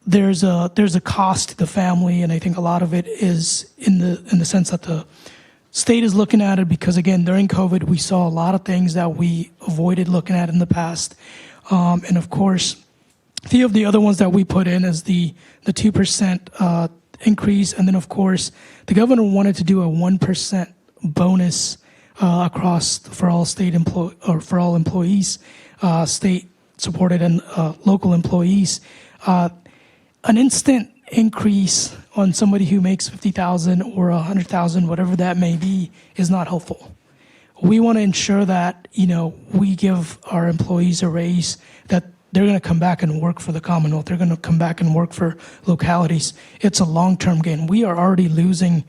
there's a cost to the family, and I think a lot of it is in the sense that the state is looking at it because, again, during COVID, we saw a lot of things that we avoided looking at in the past. And of course, a few of the other ones that we put in is the 2% increase. And then, of course, the governor wanted to do a 1% bonus across for all for all employees, state supported and local employees. An instant increase on somebody who makes $50,000 or $100,000, whatever that may be, is not helpful. We want to ensure that, we give our employees a raise, that they're going to come back and work for the Commonwealth. They're going to come back and work for localities. It's a long-term gain. We are already losing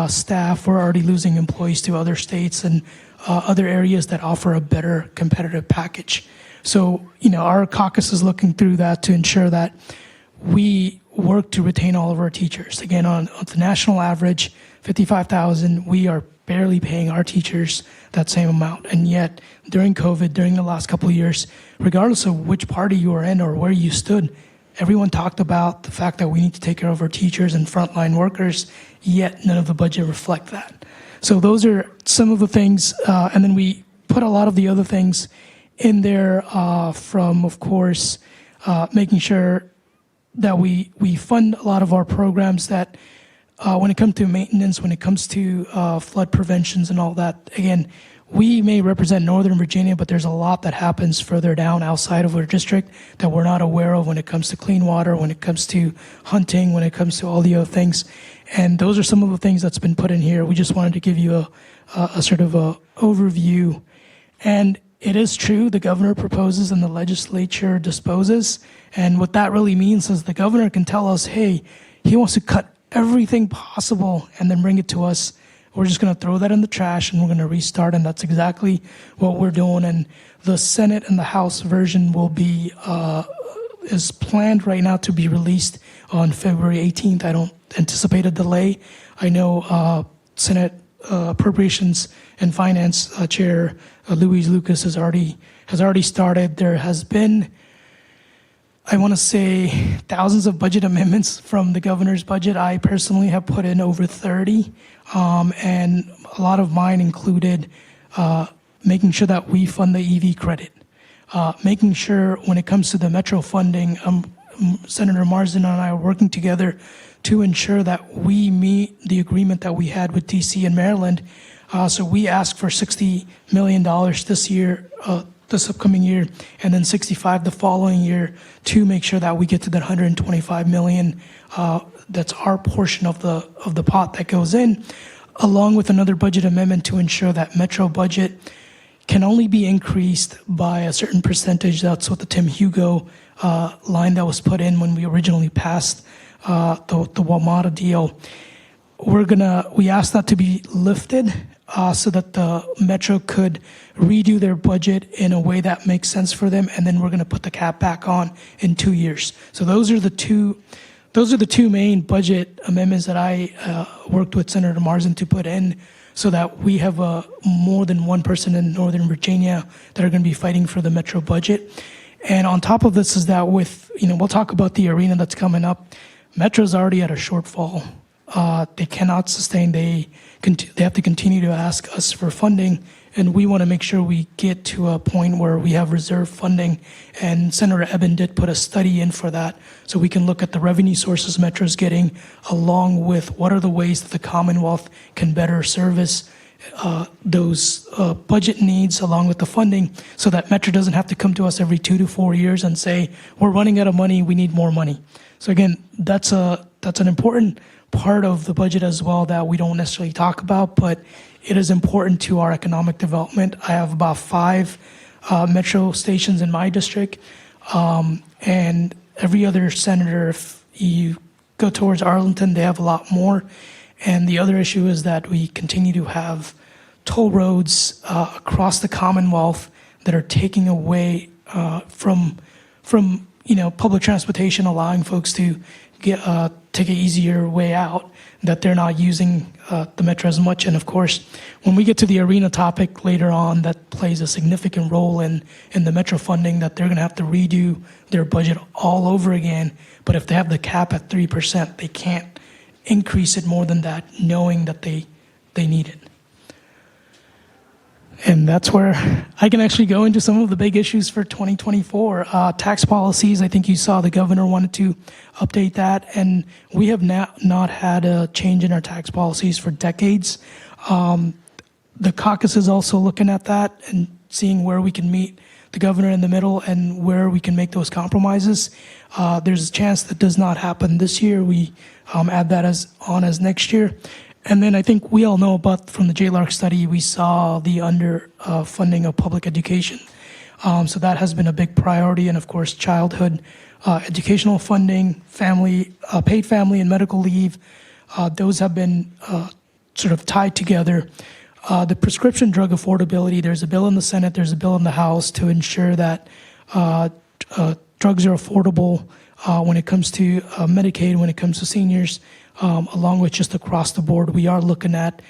staff. We're already losing employees to other states and other areas that offer a better competitive package. So, our caucus is looking through that to ensure that we work to retain all of our teachers. Again, on the national average, $55,000, we are barely paying our teachers that same amount. And yet, during COVID, during the last couple of years, regardless of which party you were in or where you stood, everyone talked about the fact that we need to take care of our teachers and frontline workers, yet none of the budget reflect that. So those are some of the things, and then we put a lot of the other things in there from, of course, making sure that we fund a lot of our programs that when it comes to maintenance, when it comes to flood preventions and all that, again, we may represent Northern Virginia, but there's a lot that happens further down outside of our district that we're not aware of when it comes to clean water, when it comes to hunting, when it comes to all the other things. And those are some of the things that's been put in here. We just wanted to give you a sort of a overview. And it is true, the governor proposes and the legislature disposes. And what that really means is the governor can tell us, hey, he wants to cut everything possible and then bring it to us. We're just going to throw that in the trash and we're going to restart. And that's exactly what we're doing. And the Senate and the House version will be, is planned right now to be released on February 18th. I don't anticipate a delay. I know Senate Appropriations and Finance Chair Louise Lucas has already started. There has been, I want to say, thousands of budget amendments from the governor's budget. I personally have put in over 30, and a lot of mine included making sure that we fund the EV credit, making sure when it comes to the metro funding, Senator Marsden and I are working together to ensure that we meet the agreement that we had with DC and Maryland. So we asked for $60 million this year, this upcoming year, and then 65 the following year to make sure that we get to that 125 million. That's our portion of the pot that goes in, along with another budget amendment to ensure that metro budget can only be increased by a certain percentage. That's what the Tim Hugo line that was put in when we originally passed the WMATA deal. we asked that to be lifted so that the Metro could redo their budget in a way that makes sense for them, and then we're going to put the cap back on in 2 years. So those are the two main budget amendments that I worked with Senator Marsden to put in, so that we have more than one person in Northern Virginia that are going to be fighting for the Metro budget. And on top of this is that we'll talk about the arena that's coming up. Metro's already at a shortfall. They cannot sustain. They have to continue to ask us for funding, and we want to make sure we get to a point where we have reserve funding. And Senator Eben did put a study in for that, so we can look at the revenue sources Metro's getting, along with what are the ways that the Commonwealth can better service those budget needs along with the funding, so that Metro doesn't have to come to us every 2 to 4 years and say, we're running out of money, we need more money. So again, that's an important part of the budget as well that we don't necessarily talk about, but it is important to our economic development. I have about 5 Metro stations in my district, and every other senator, if you go towards Arlington, they have a lot more. And the other issue is that we continue to have toll roads across the Commonwealth that are taking away from public transportation, allowing folks to take an easier way out, that they're not using the Metro as much. And of course, when we get to the arena topic later on, that plays a significant role in the Metro funding, that they're going to have to redo their budget all over again. But if they have the cap at 3%, they can't increase it more than that, knowing that they need it. And that's where I can actually go into some of the big issues for 2024. Tax policies, I think you saw the governor wanted to update that, and we have not had a change in our tax policies for decades. The caucus is also looking at that and seeing where we can meet the governor in the middle and where we can make those compromises. There's a chance that does not happen this year. We add that as next year. And then I think we all know about, from the JLARC study, we saw the funding of public education. So that has been a big priority. And of course, childhood educational funding, paid family and medical leave, those have been sort of tied together. The prescription drug affordability, there's a bill in the Senate, there's a bill in the House to ensure that drugs are affordable when it comes to Medicaid, when it comes to seniors. Along with just across the board, we are looking at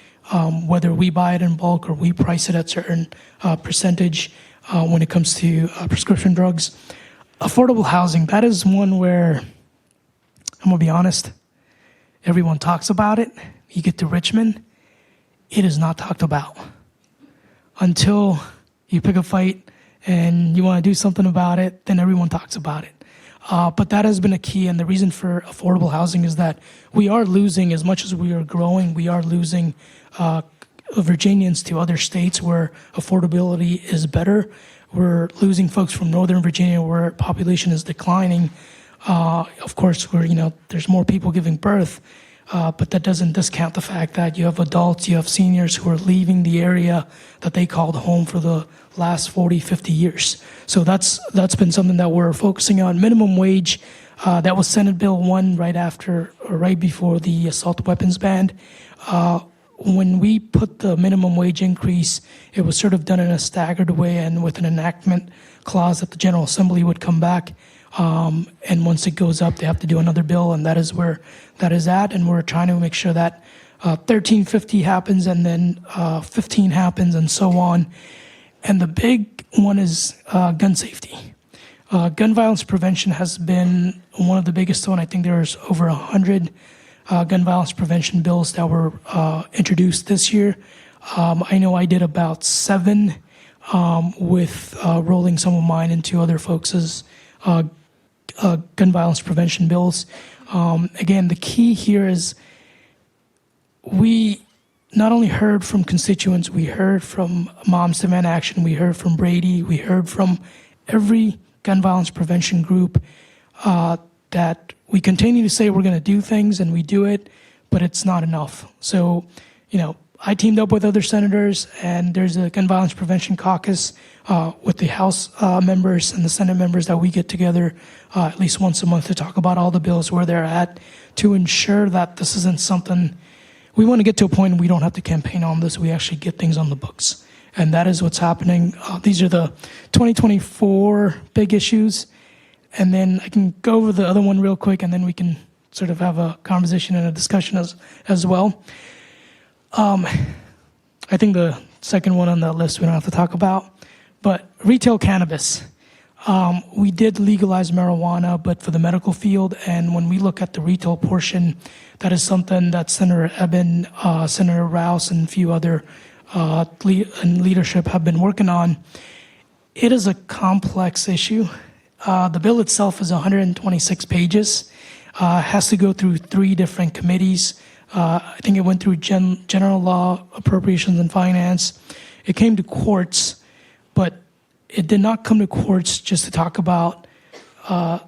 whether we buy it in bulk or we price it at certain percentage when it comes to prescription drugs. Affordable housing, that is one where, I'm going to be honest, everyone talks about it. You get to Richmond, it is not talked about until you pick a fight and you want to do something about it, then everyone talks about it. But that has been a key, and the reason for affordable housing is that we are losing, as much as we are growing, we are losing Virginians to other states where affordability is better. We're losing folks from Northern Virginia where population is declining. Of course, there's more people giving birth, but that doesn't discount the fact that you have adults, you have seniors who are leaving the area that they called home for the last 40, 50 years. So that's been something that we're focusing on. Minimum wage, that was Senate Bill 1 right before the assault weapons ban. When we put the minimum wage increase, it was sort of done in a staggered way and with an enactment clause that the General Assembly would come back. And once it goes up, they have to do another bill, and that is where that is at. And we're trying to make sure that 1350 happens, and then 15 happens, and so on. And the big one is gun safety. Gun violence prevention has been one of the biggest one. I think there's over 100 gun violence prevention bills that were introduced this year. I know I did about 7 with rolling some of mine into other folks' gun violence prevention bills. Again, the key here is we not only heard from constituents, we heard from Moms Demand Action, we heard from Brady, we heard from every gun violence prevention group that we continue to say we're going to do things, and we do it, but it's not enough. So, I teamed up with other senators, and there's a gun violence prevention caucus with the House members and the Senate members that we get together at least once a month to talk about all the bills, where they're at, to ensure that this isn't something we want to get to a point we don't have to campaign on this. We actually get things on the books. And that is what's happening. These are the 2024 big issues. And then I can go over the other one real quick, and then we can sort of have a conversation and a discussion as well. I think the second one on that list we don't have to talk about. But retail cannabis. We did legalize marijuana, but for the medical field. And when we look at the retail portion, that is something that Senator Eben, Senator Rouse, and a few other leadership have been working on. It is a complex issue. The bill itself is 126 pages. Has to go through 3 different committees. I think it went through general law, appropriations, and finance. It came to courts, but it did not come to courts just to talk about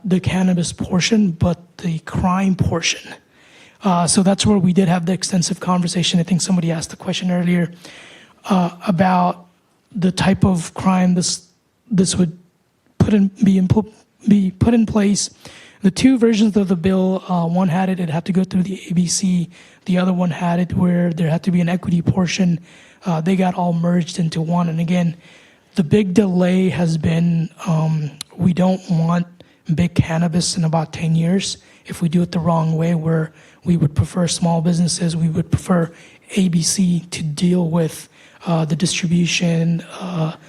the cannabis portion, but the crime portion. So that's where we did have the extensive conversation. I think somebody asked the question earlier about the type of crime this would be put in place. The 2 versions of the bill, one had it had to go through the ABC. The other one had it where there had to be an equity portion. They got all merged into one. And again, the big delay has been we don't want big cannabis in about 10 years. If we do it the wrong way, where we would prefer small businesses, we would prefer ABC to deal with the distribution,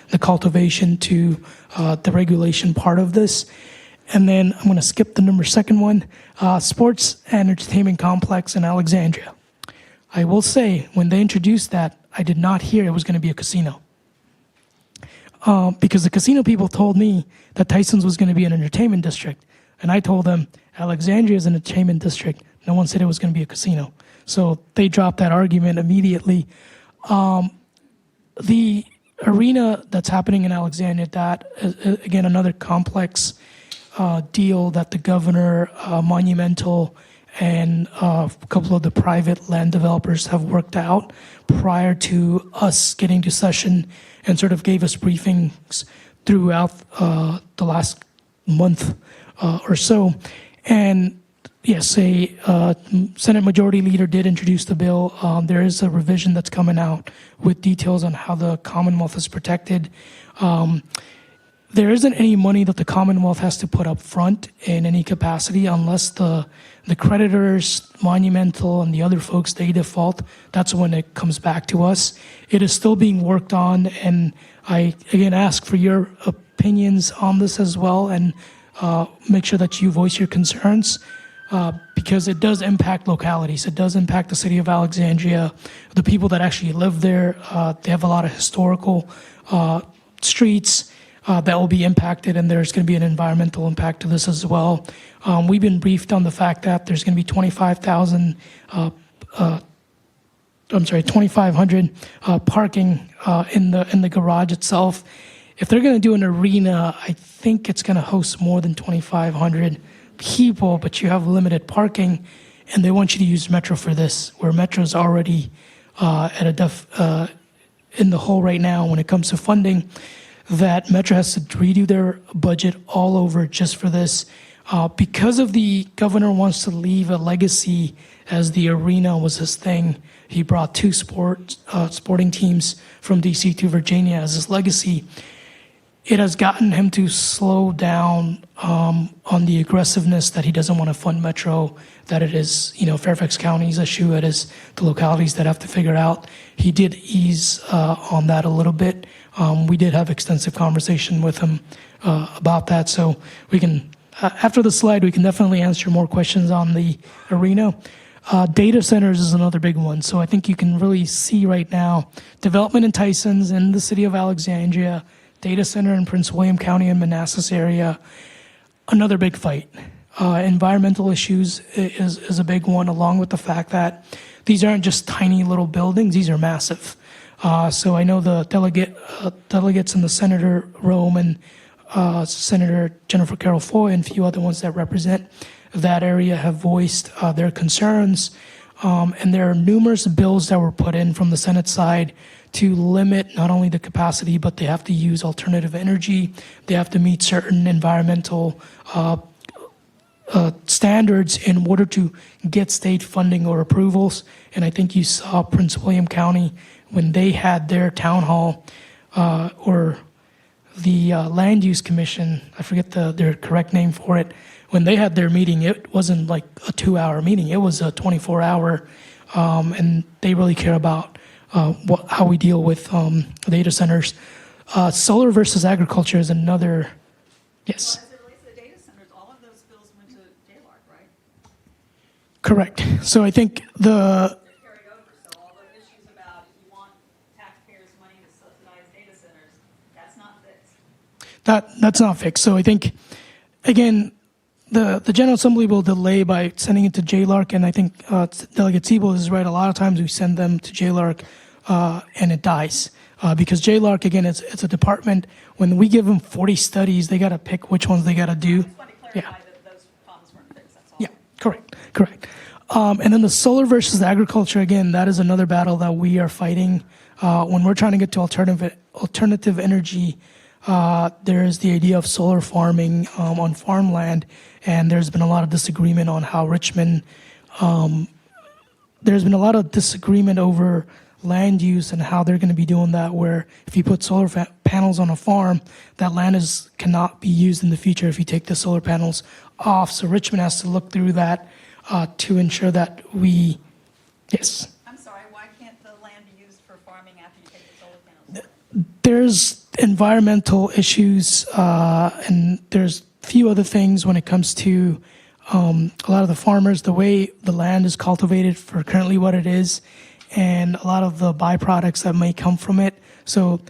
the cultivation to the regulation part of this. And then I'm going to skip the second one, sports and entertainment complex in Alexandria. I will say, when they introduced that, I did not hear it was going to be a casino. Because the casino people told me that Tyson's was going to be an entertainment district. And I told them, Alexandria is an entertainment district. No one said it was going to be a casino. So they dropped that argument immediately. The arena that's happening in Alexandria, that, again, another complex deal that the governor, Monumental, and a couple of the private land developers have worked out prior to us getting to session, and sort of gave us briefings throughout the last month or so. And yes, a Senate Majority Leader did introduce the bill. There is a revision that's coming out with details on how the Commonwealth is protected. There isn't any money that the Commonwealth has to put up front in any capacity unless the creditors, Monumental, and the other folks, they default. That's when it comes back to us. It is still being worked on, and I, again, ask for your opinions on this as well, and make sure that you voice your concerns, because it does impact localities. It does impact the city of Alexandria, the people that actually live there. They have a lot of historical streets that will be impacted, and there's going to be an environmental impact to this as well. We've been briefed on the fact that there's going to be 2,500 parking in the garage itself. If they're going to do an arena, I think it's going to host more than 2,500 people, but you have limited parking, and they want you to use Metro for this, where Metro's already in the hole right now when it comes to funding. That Metro has to redo their budget all over just for this. Because of the governor wants to leave a legacy, as the arena was his thing. He brought 2 sporting teams from DC to Virginia as his legacy. It has gotten him to slow down on the aggressiveness that he doesn't want to fund Metro, that it is, Fairfax County's issue, it is the localities that have to figure out. He did ease on that a little bit. We did have extensive conversation with him about that, so we can, after the slide, we can definitely answer more questions on the arena. Data centers is another big one, so I think you can really see right now development in Tyson's in the city of Alexandria, data center in Prince William County and Manassas area, another big fight. Environmental issues is a big one, along with the fact that these aren't just tiny little buildings, these are massive. So I know the delegates in the Senator Rome and Senator Jennifer Carroll Foy and a few other ones that represent that area have voiced their concerns. And there are numerous bills that were put in from the Senate side to limit not only the capacity, but they have to use alternative energy. They have to meet certain environmental standards in order to get state funding or approvals. And I think you saw Prince William County when they had their town hall or the Land Use Commission, I forget their correct name for it, when they had their meeting, it wasn't like a 2-hour meeting, it was a 24-hour, and they really care about how we deal with data centers. Solar versus agriculture is another, yes. As it relates to the data centers, all of those bills went to JLARC, right? Correct. So I think They're carried over, so all the issues about if you want taxpayers' money to subsidize data centers, that's not fixed. that's not fixed. So I think, again, the General Assembly will delay by sending it to JLARC, and I think Delegate Seibold is right. A lot of times we send them to JLARC and it dies. Because JLARC, again, it's a department. When we give them 40 studies, they got to pick which ones they got to do. I just want to clarify that those problems weren't fixed, that's all. Yeah, correct. And then the solar versus agriculture, again, that is another battle that we are fighting. When we're trying to get to alternative energy, there is the idea of solar farming on farmland, and there's been a lot of disagreement on how Richmond, there's been a lot of disagreement over land use and how they're going to be doing that, where if you put solar panels on a farm, that land cannot be used in the future if you take the solar panels off. So Richmond has to look through that to ensure that we, yes. I'm sorry, why can't the land be used for farming after you take the solar panels? There's environmental issues, and there's a few other things when it comes to a lot of the farmers, the way the land is cultivated for currently what it is, and a lot of the byproducts that may come from it. So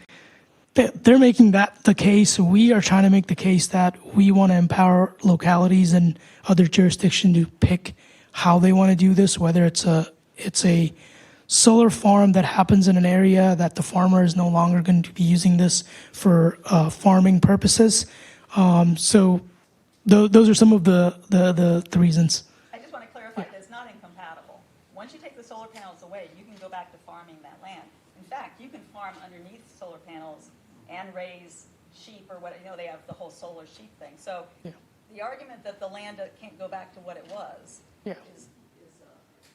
they're making that the case. We are trying to make the case that we want to empower localities and other jurisdictions to pick how they want to do this, whether it's a solar farm that happens in an area that the farmer is no longer going to be using this for farming purposes. So those are some of the reasons. I just want to clarify that it's not incompatible. Once you take the solar panels away, you can go back to farming that land. In fact, you can farm underneath solar panels and raise sheep or what, they have the whole solar sheep thing. So the argument that the land can't go back to what it was is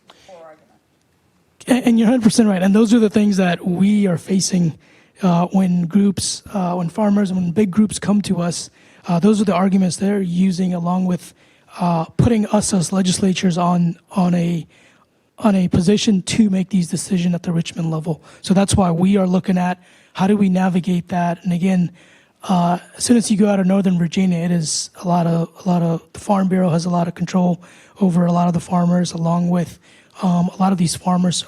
a poor argument. And you're 100% right. And those are the things that we are facing when farmers, when big groups come to us. Those are the arguments they're using, along with putting us as legislatures on a position to make these decisions at the Richmond level. So that's why we are looking at how do we navigate that. And again, as soon as you go out of Northern Virginia, it is a lot of the Farm Bureau has a lot of control over a lot of the farmers, along with a lot of these farmers,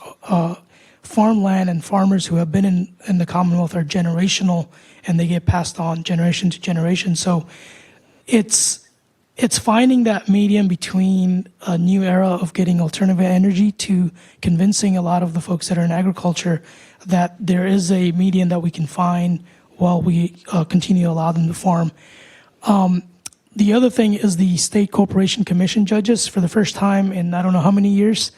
farmland and farmers who have been in the Commonwealth are generational, and they get passed on generation to generation. So it's finding that medium between a new era of getting alternative energy to convincing a lot of the folks that are in agriculture that there is a medium that we can find while we continue to allow them to farm. The other thing is the State Corporation Commission judges. For the first time in I don't know how many years,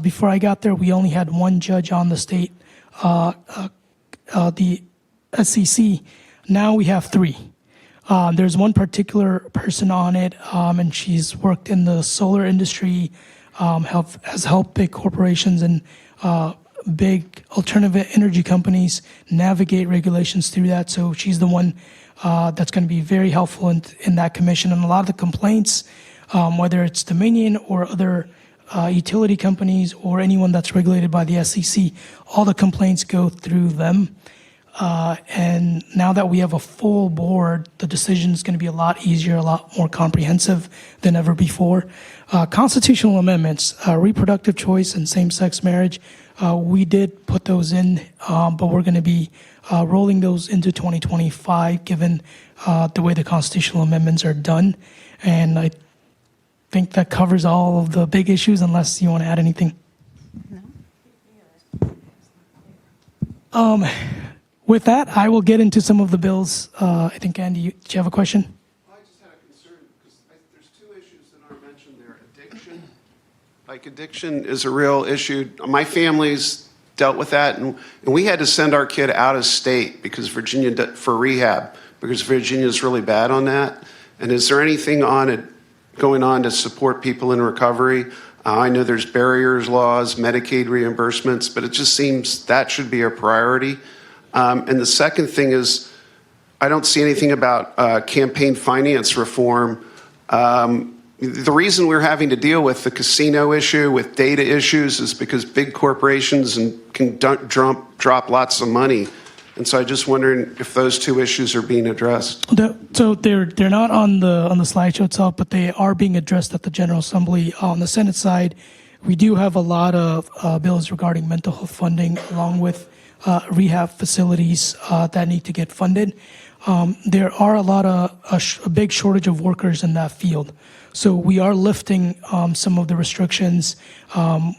before I got there, we only had one judge on the state, the SEC. Now we have three. There's one particular person on it, and she's worked in the solar industry, has helped big corporations and big alternative energy companies navigate regulations through that. So she's the one that's going to be very helpful in that commission. And a lot of the complaints, whether it's Dominion or other utility companies or anyone that's regulated by the SEC, all the complaints go through them. And now that we have a full board, the decision is going to be a lot easier, a lot more comprehensive than ever before. Constitutional amendments, reproductive choice and same-sex marriage, we did put those in, but we're going to be rolling those into 2025, given the way the constitutional amendments are done. And I think that covers all of the big issues, unless you want to add anything. With that, I will get into some of the bills. I think, Andy, did you have a question? I just had a concern because there's two issues that aren't mentioned there. Addiction. Like, addiction is a real issue. My family's dealt with that, and we had to send our kid out of state because for rehab, because Virginia is really bad on that. And is there anything on it, going on to support people in recovery. I know there's barriers laws, Medicaid reimbursements, but it just seems that should be a priority. And the second thing is, I don't see anything about campaign finance reform. The reason we're having to deal with the casino issue, with data issues, is because big corporations can drop lots of money. And so I'm just wondering if those two issues are being addressed. So they're not on the slideshow itself, but they are being addressed at the General Assembly. On the Senate side, we do have a lot of bills regarding mental health funding, along with rehab facilities that need to get funded. There are a lot of a big shortage of workers in that field. So we are lifting some of the restrictions.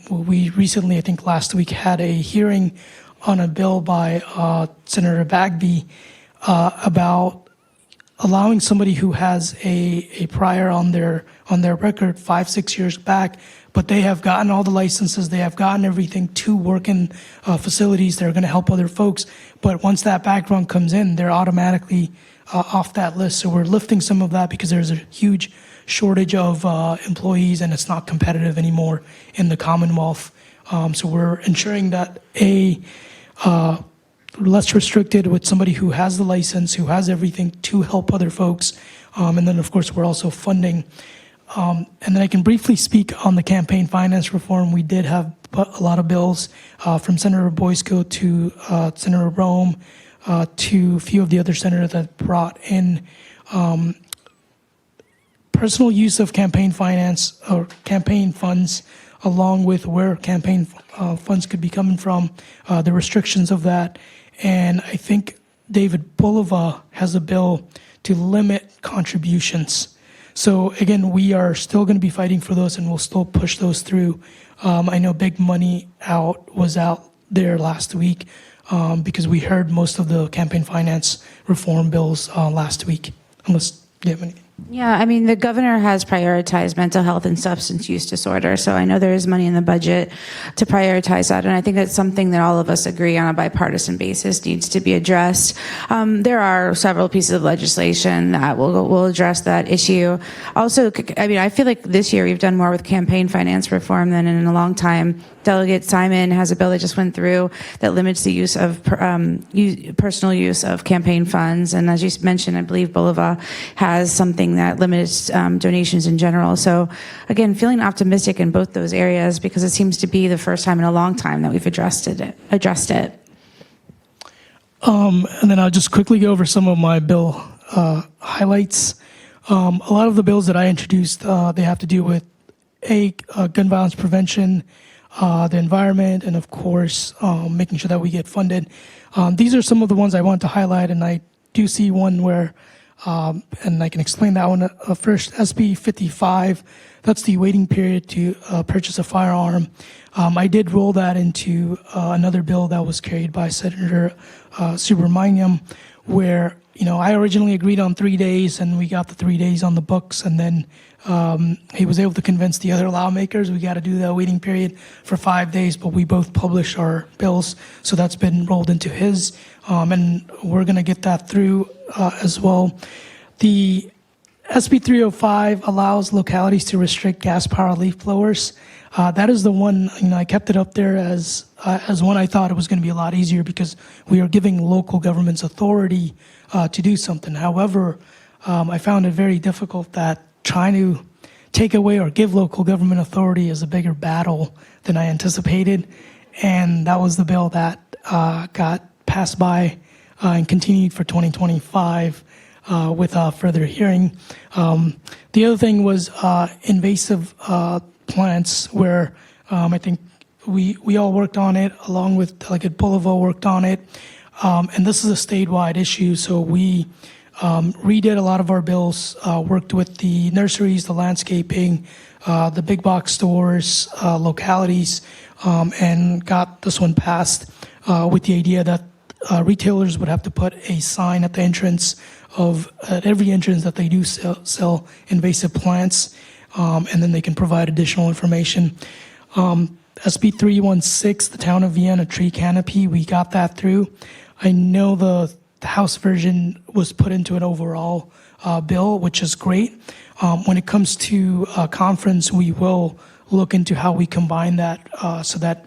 We recently, I think last week, had a hearing on a bill by Senator Bagby about allowing somebody who has a prior on their record 5-6 years back, but they have gotten all the licenses, they have gotten everything to work in facilities that are going to help other folks. But once that background comes in, they're automatically off that list. So we're lifting some of that because there's a huge shortage of employees and it's not competitive anymore in the Commonwealth. So we're ensuring that less restricted with somebody who has the license, who has everything to help other folks. And then, of course, we're also funding. And then I can briefly speak on the campaign finance reform. We did have a lot of bills from Senator Boysko to Senator Rome to a few of the other senators that brought in personal use of campaign finance or campaign funds, along with where campaign funds could be coming from, the restrictions of that. And I think David Bulova has a bill to limit contributions. So again, we are still going to be fighting for those and we'll still push those through. I know Big Money was out there last week because we heard most of the campaign finance reform bills last week, unless you have anything. Yeah, I mean, the governor has prioritized mental health and substance use disorder. So I know there is money in the budget to prioritize that. And I think that's something that all of us agree on a bipartisan basis needs to be addressed. There are several pieces of legislation that will address that issue. Also, I mean, I feel like this year we've done more with campaign finance reform than in a long time. Delegate Simon has a bill that just went through that limits the use of personal use of campaign funds. And as you mentioned, I believe Bulova has something that limits donations in general. So again, feeling optimistic in both those areas because it seems to be the first time in a long time that we've addressed it. And then I'll just quickly go over some of my bill highlights. A lot of the bills that I introduced, they have to do with gun violence prevention, the environment, and of course, making sure that we get funded. These are some of the ones I want to highlight, and I do see one where, and I can explain that one. First, SB 55, that's the waiting period to purchase a firearm. I did roll that into another bill that was carried by Senator Subramaniam, where, I originally agreed on 3 days, and we got the 3 days on the books, and then he was able to convince the other lawmakers we got to do that waiting period for 5 days, but we both published our bills, so that's been rolled into his, and we're going to get that through as well. The SB 305 allows localities to restrict gas-powered leaf blowers. That is the one, I kept it up there as one I thought it was going to be a lot easier because we are giving local governments authority to do something. However, I found it very difficult that trying to take away or give local government authority is a bigger battle than I anticipated. And that was the bill that got passed by and continued for 2025 with further hearing. The other thing was invasive plants, where I think we all worked on it, along with Delegate Bulova worked on it. And this is a statewide issue, so we redid a lot of our bills, worked with the nurseries, the landscaping, the big box stores, localities, and got this one passed with the idea that retailers would have to put a sign at the entrance at every entrance that they do sell invasive plants, and then they can provide additional information. SB 316, the town of Vienna tree canopy, we got that through. I know the House version was put into an overall bill, which is great. When it comes to conference, we will look into how we combine that so that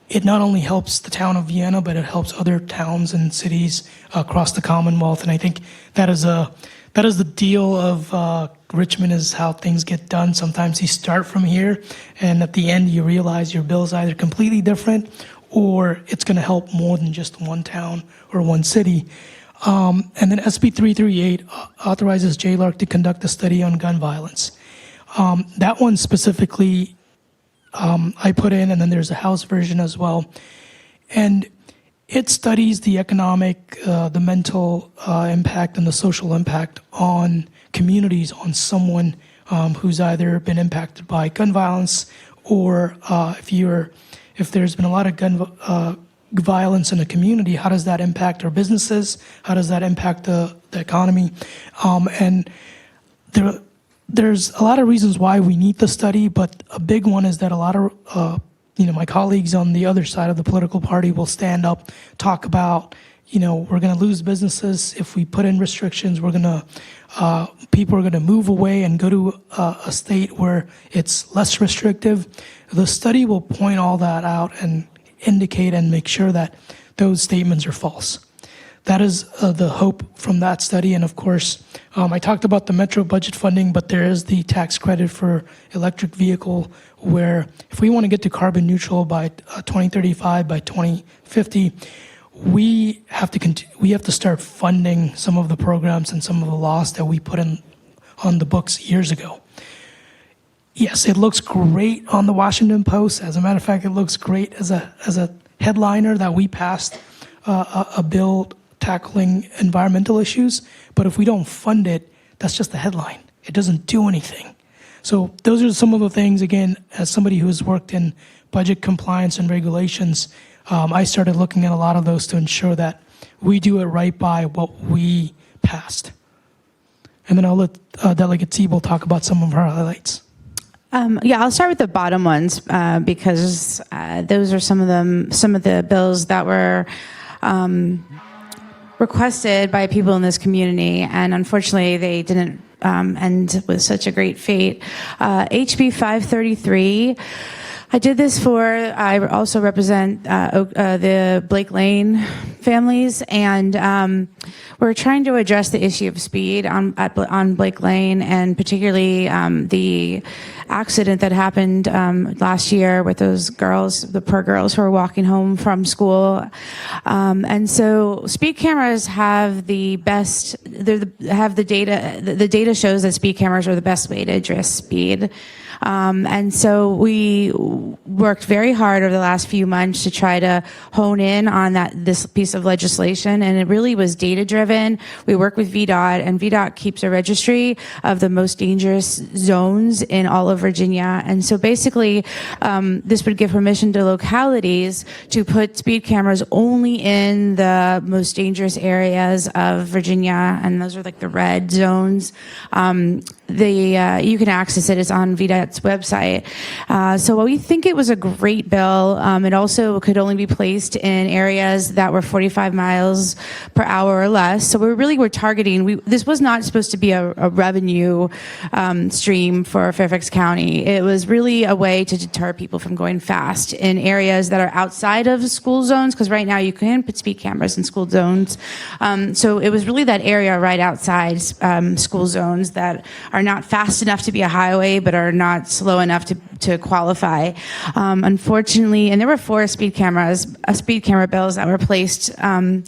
it not only helps the town of Vienna, but it helps other towns and cities across the Commonwealth. And I think that is the deal of Richmond, is how things get done. Sometimes you start from here, and at the end you realize your bill is either completely different or it's going to help more than just one town or one city. And then SB 338 authorizes JLARC to conduct a study on gun violence. That one specifically I put in, and then there's a House version as well. And it studies the economic, the mental impact, and the social impact on communities on someone who's either been impacted by gun violence, or if there's been a lot of gun violence in a community, how does that impact our businesses? How does that impact the economy? And there's a lot of reasons why we need the study, but a big one is that a lot of my colleagues on the other side of the political party will stand up, talk about, we're going to lose businesses if we put in restrictions. People are going to move away and go to a state where it's less restrictive. The study will point all that out and indicate and make sure that those statements are false. That is the hope from that study. And of course, I talked about the Metro budget funding, but there is the tax credit for electric vehicle, where if we want to get to carbon neutral by 2035, by 2050, we have to start funding some of the programs and some of the laws that we put in on the books years ago. Yes, it looks great on the Washington Post. As a matter of fact, it looks great as a headliner that we passed a bill tackling environmental issues, but if we don't fund it, that's just a headline. It doesn't do anything. So those are some of the things, again, as somebody who has worked in budget compliance and regulations, I started looking at a lot of those to ensure that we do it right by what we passed. And then I'll let Delegate Seibold talk about some of her highlights. I'll start with the bottom ones because those are some of the bills that were requested by people in this community, and unfortunately they didn't end with such a great fate. HB 533, I also represent the Blake Lane families, and we're trying to address the issue of speed on Blake Lane, and particularly the accident that happened last year with those girls, the poor girls who were walking home from school. And so speed cameras have the best, have the data, the data shows that speed cameras are the best way to address speed. And so we worked very hard over the last few months to try to hone in on this piece of legislation, and it really was data driven. We work with VDOT, and VDOT keeps a registry of the most dangerous zones in all of Virginia. And so basically, this would give permission to localities to put speed cameras only in the most dangerous areas of Virginia, and those are like the red zones. You can access it. It's on VDOT's website. So we think it was a great bill. It also could only be placed in areas that were 45 miles per hour or less. So we really were targeting, this was not supposed to be a revenue stream for Fairfax County. It was really a way to deter people from going fast in areas that are outside of school zones, because right now you can put speed cameras in school zones. So it was really that area right outside school zones that are not fast enough to be a highway, but are not slow enough to qualify. Unfortunately, and there were 4 speed camera bills that were placed,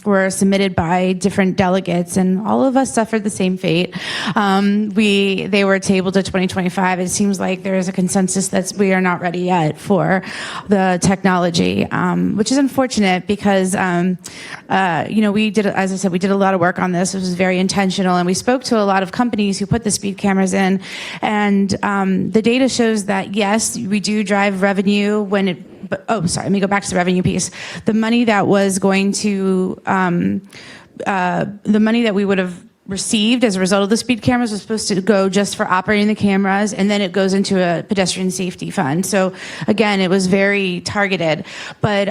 were submitted by different delegates, and all of us suffered the same fate. They were tabled to 2025. It seems like there is a consensus that we are not ready yet for the technology, which is unfortunate because, we did, as I said, we did a lot of work on this. It was very intentional, and we spoke to a lot of companies who put the speed cameras in, and the data shows that yes, we do drive revenue let me go back to the revenue piece. The money that was going to, the money that we would have received as a result of the speed cameras was supposed to go just for operating the cameras, and then it goes into a pedestrian safety fund. So again, it was very targeted, but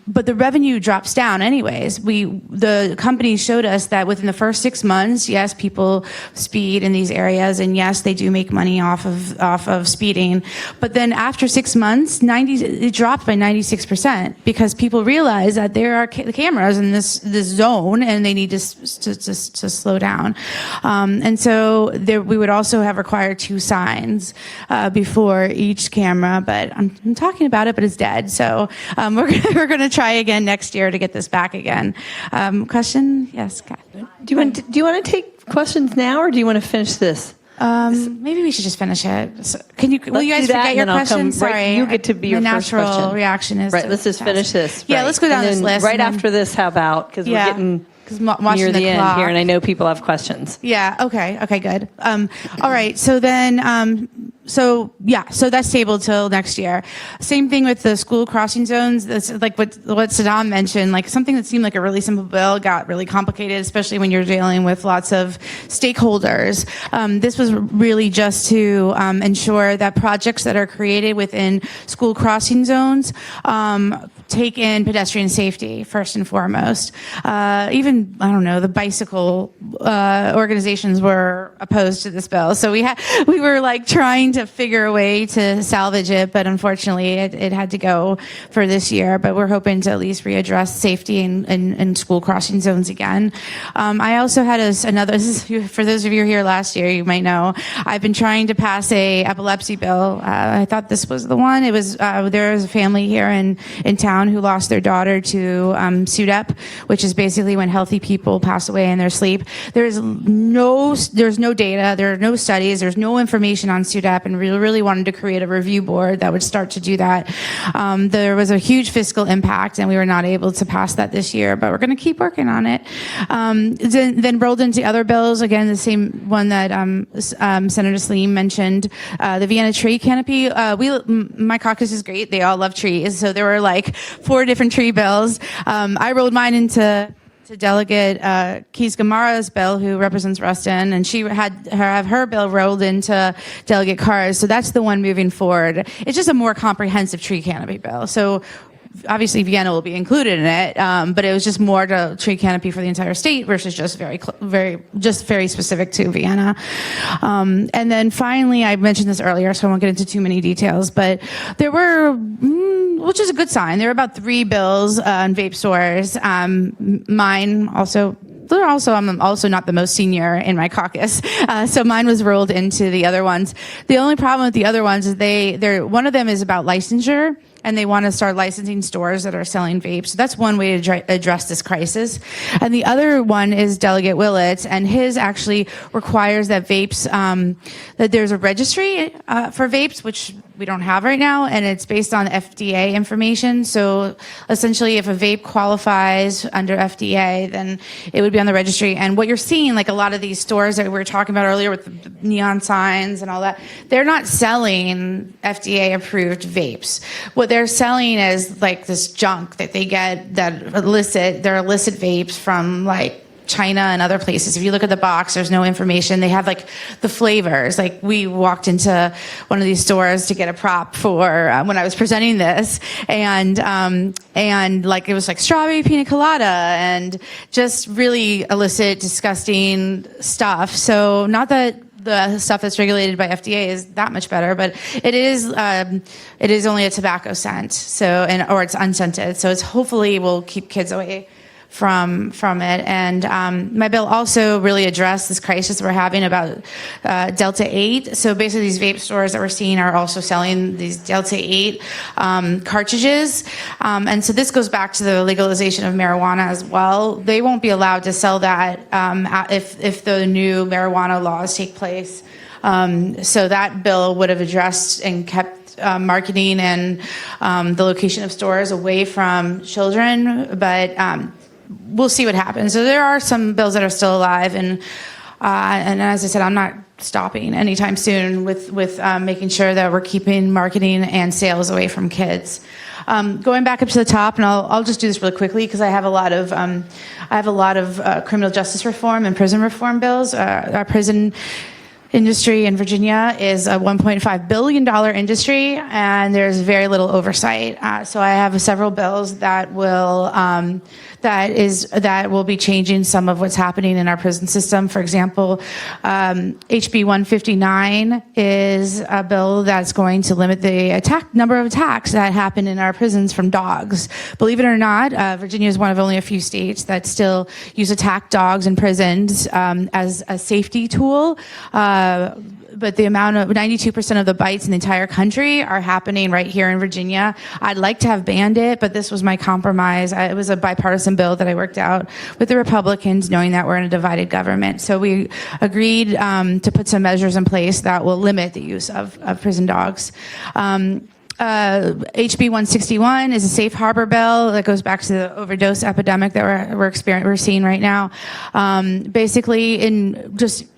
the revenue drops down anyways. The company showed us that within the first 6 months, yes, people speed in these areas, and yes, they do make money off of speeding, but then after 6 months, it dropped by 96% because people realize that there are cameras in this zone, and they need to slow down. And so we would also have required 2 signs before each camera, but I'm talking about it, but it's dead. So we're going to try again next year to get this back again. Question? Yes, Kat. Do you want to take questions now, or do you want to finish this? Maybe we should just finish it. So, will you guys do that, forget your and then I'll come question? Sorry. right- you get to be your first natural question. reaction is Right, to let's just pass. finish this. Yeah, right. let's go down And this then list. Right and then- after this, how about? Because we're getting 'cause watching near the end clock. here, and I know people have questions. Yeah. Okay. Good. All right. So then, so that's tabled till next year. Same thing with the school crossing zones. That's like what Saddam mentioned. Like something that seemed like a really simple bill got really complicated, especially when you're dealing with lots of stakeholders. This was really just to ensure that projects that are created within school crossing zones take in pedestrian safety first and foremost. Even, I don't know, the bicycle organizations were opposed to this bill. So we were like trying to figure a way to salvage it, but unfortunately it had to go for this year. But we're hoping to at least readdress safety in school crossing zones again. I also had another, this is, for those of you here last year, you might know, I've been trying to pass a epilepsy bill. I thought this was the one. It was, there was a family here in town who lost their daughter to SUDEP, which is basically when healthy people pass away in their sleep. There's no data, there are no studies, there's no information on SUDEP, and we really wanted to create a review board that would start to do that. There was a huge fiscal impact, and we were not able to pass that this year, but we're going to keep working on it. Then rolled into other bills, again, the same one that Senator Salim mentioned, the Vienna tree canopy. My caucus is great. They all love trees. So there were like 4 different tree bills. I rolled mine into Delegate Keys Gamara's bill, who represents Ruston, and she had her bill rolled into Delegate Carr's. So that's the one moving forward. It's just a more comprehensive tree canopy bill. So obviously Vienna will be included in it, but it was just more to tree canopy for the entire state versus just very specific to Vienna. And then finally, I mentioned this earlier, so I won't get into too many details, but there were, which is a good sign, there were about 3 bills on vape stores. Mine also. I'm also not the most senior in my caucus, so mine was rolled into the other ones. The only problem with the other ones is one of them is about licensure, and they want to start licensing stores that are selling vapes. So that's one way to address this crisis. And the other one is Delegate Willett, and his actually requires that vapes, that there's a registry for vapes, which we don't have right now, and it's based on FDA information. So essentially, if a vape qualifies under FDA, then it would be on the registry. And what you're seeing, like a lot of these stores that we were talking about earlier with the neon signs and all that, they're not selling FDA-approved vapes. What they're selling is like this junk that they get they're illicit vapes from like China and other places. If you look at the box, there's no information. They have like the flavors. Like we walked into one of these stores to get a prop for when I was presenting this, and like it was like strawberry pina colada and just really illicit, disgusting stuff. So not that the stuff that's regulated by FDA is that much better, but it is only a tobacco scent, or it's unscented. So it's hopefully will keep kids away from it. And my bill also really addressed this crisis we're having about Delta 8. So basically these vape stores that we're seeing are also selling these Delta 8 cartridges. And so this goes back to the legalization of marijuana as well. They won't be allowed to sell that if the new marijuana laws take place. So that bill would have addressed and kept marketing and the location of stores away from children, but we'll see what happens. So there are some bills that are still alive, and And as I said, I'm not stopping anytime soon with making sure that we're keeping marketing and sales away from kids. Going back up to the top, and I'll just do this really quickly because I have a lot of criminal justice reform and prison reform bills. Our prison industry in Virginia is a $1.5 billion industry, and there's very little oversight. So I have several bills that will be changing some of what's happening in our prison system. For example, HB 159 is a bill that's going to limit the number of attacks that happen in our prisons from dogs. Believe it or not, Virginia is one of only a few states that still use attack dogs in prisons as a safety tool. But the amount of 92% of the bites in the entire country are happening right here in Virginia. I'd like to have banned it, but this was my compromise. It was a bipartisan bill that I worked out with the Republicans, knowing that we're in a divided government. So we agreed to put some measures in place that will limit the use of prison dogs. HB 161 is a safe harbor bill that goes back to the overdose epidemic that we're seeing right now. Basically,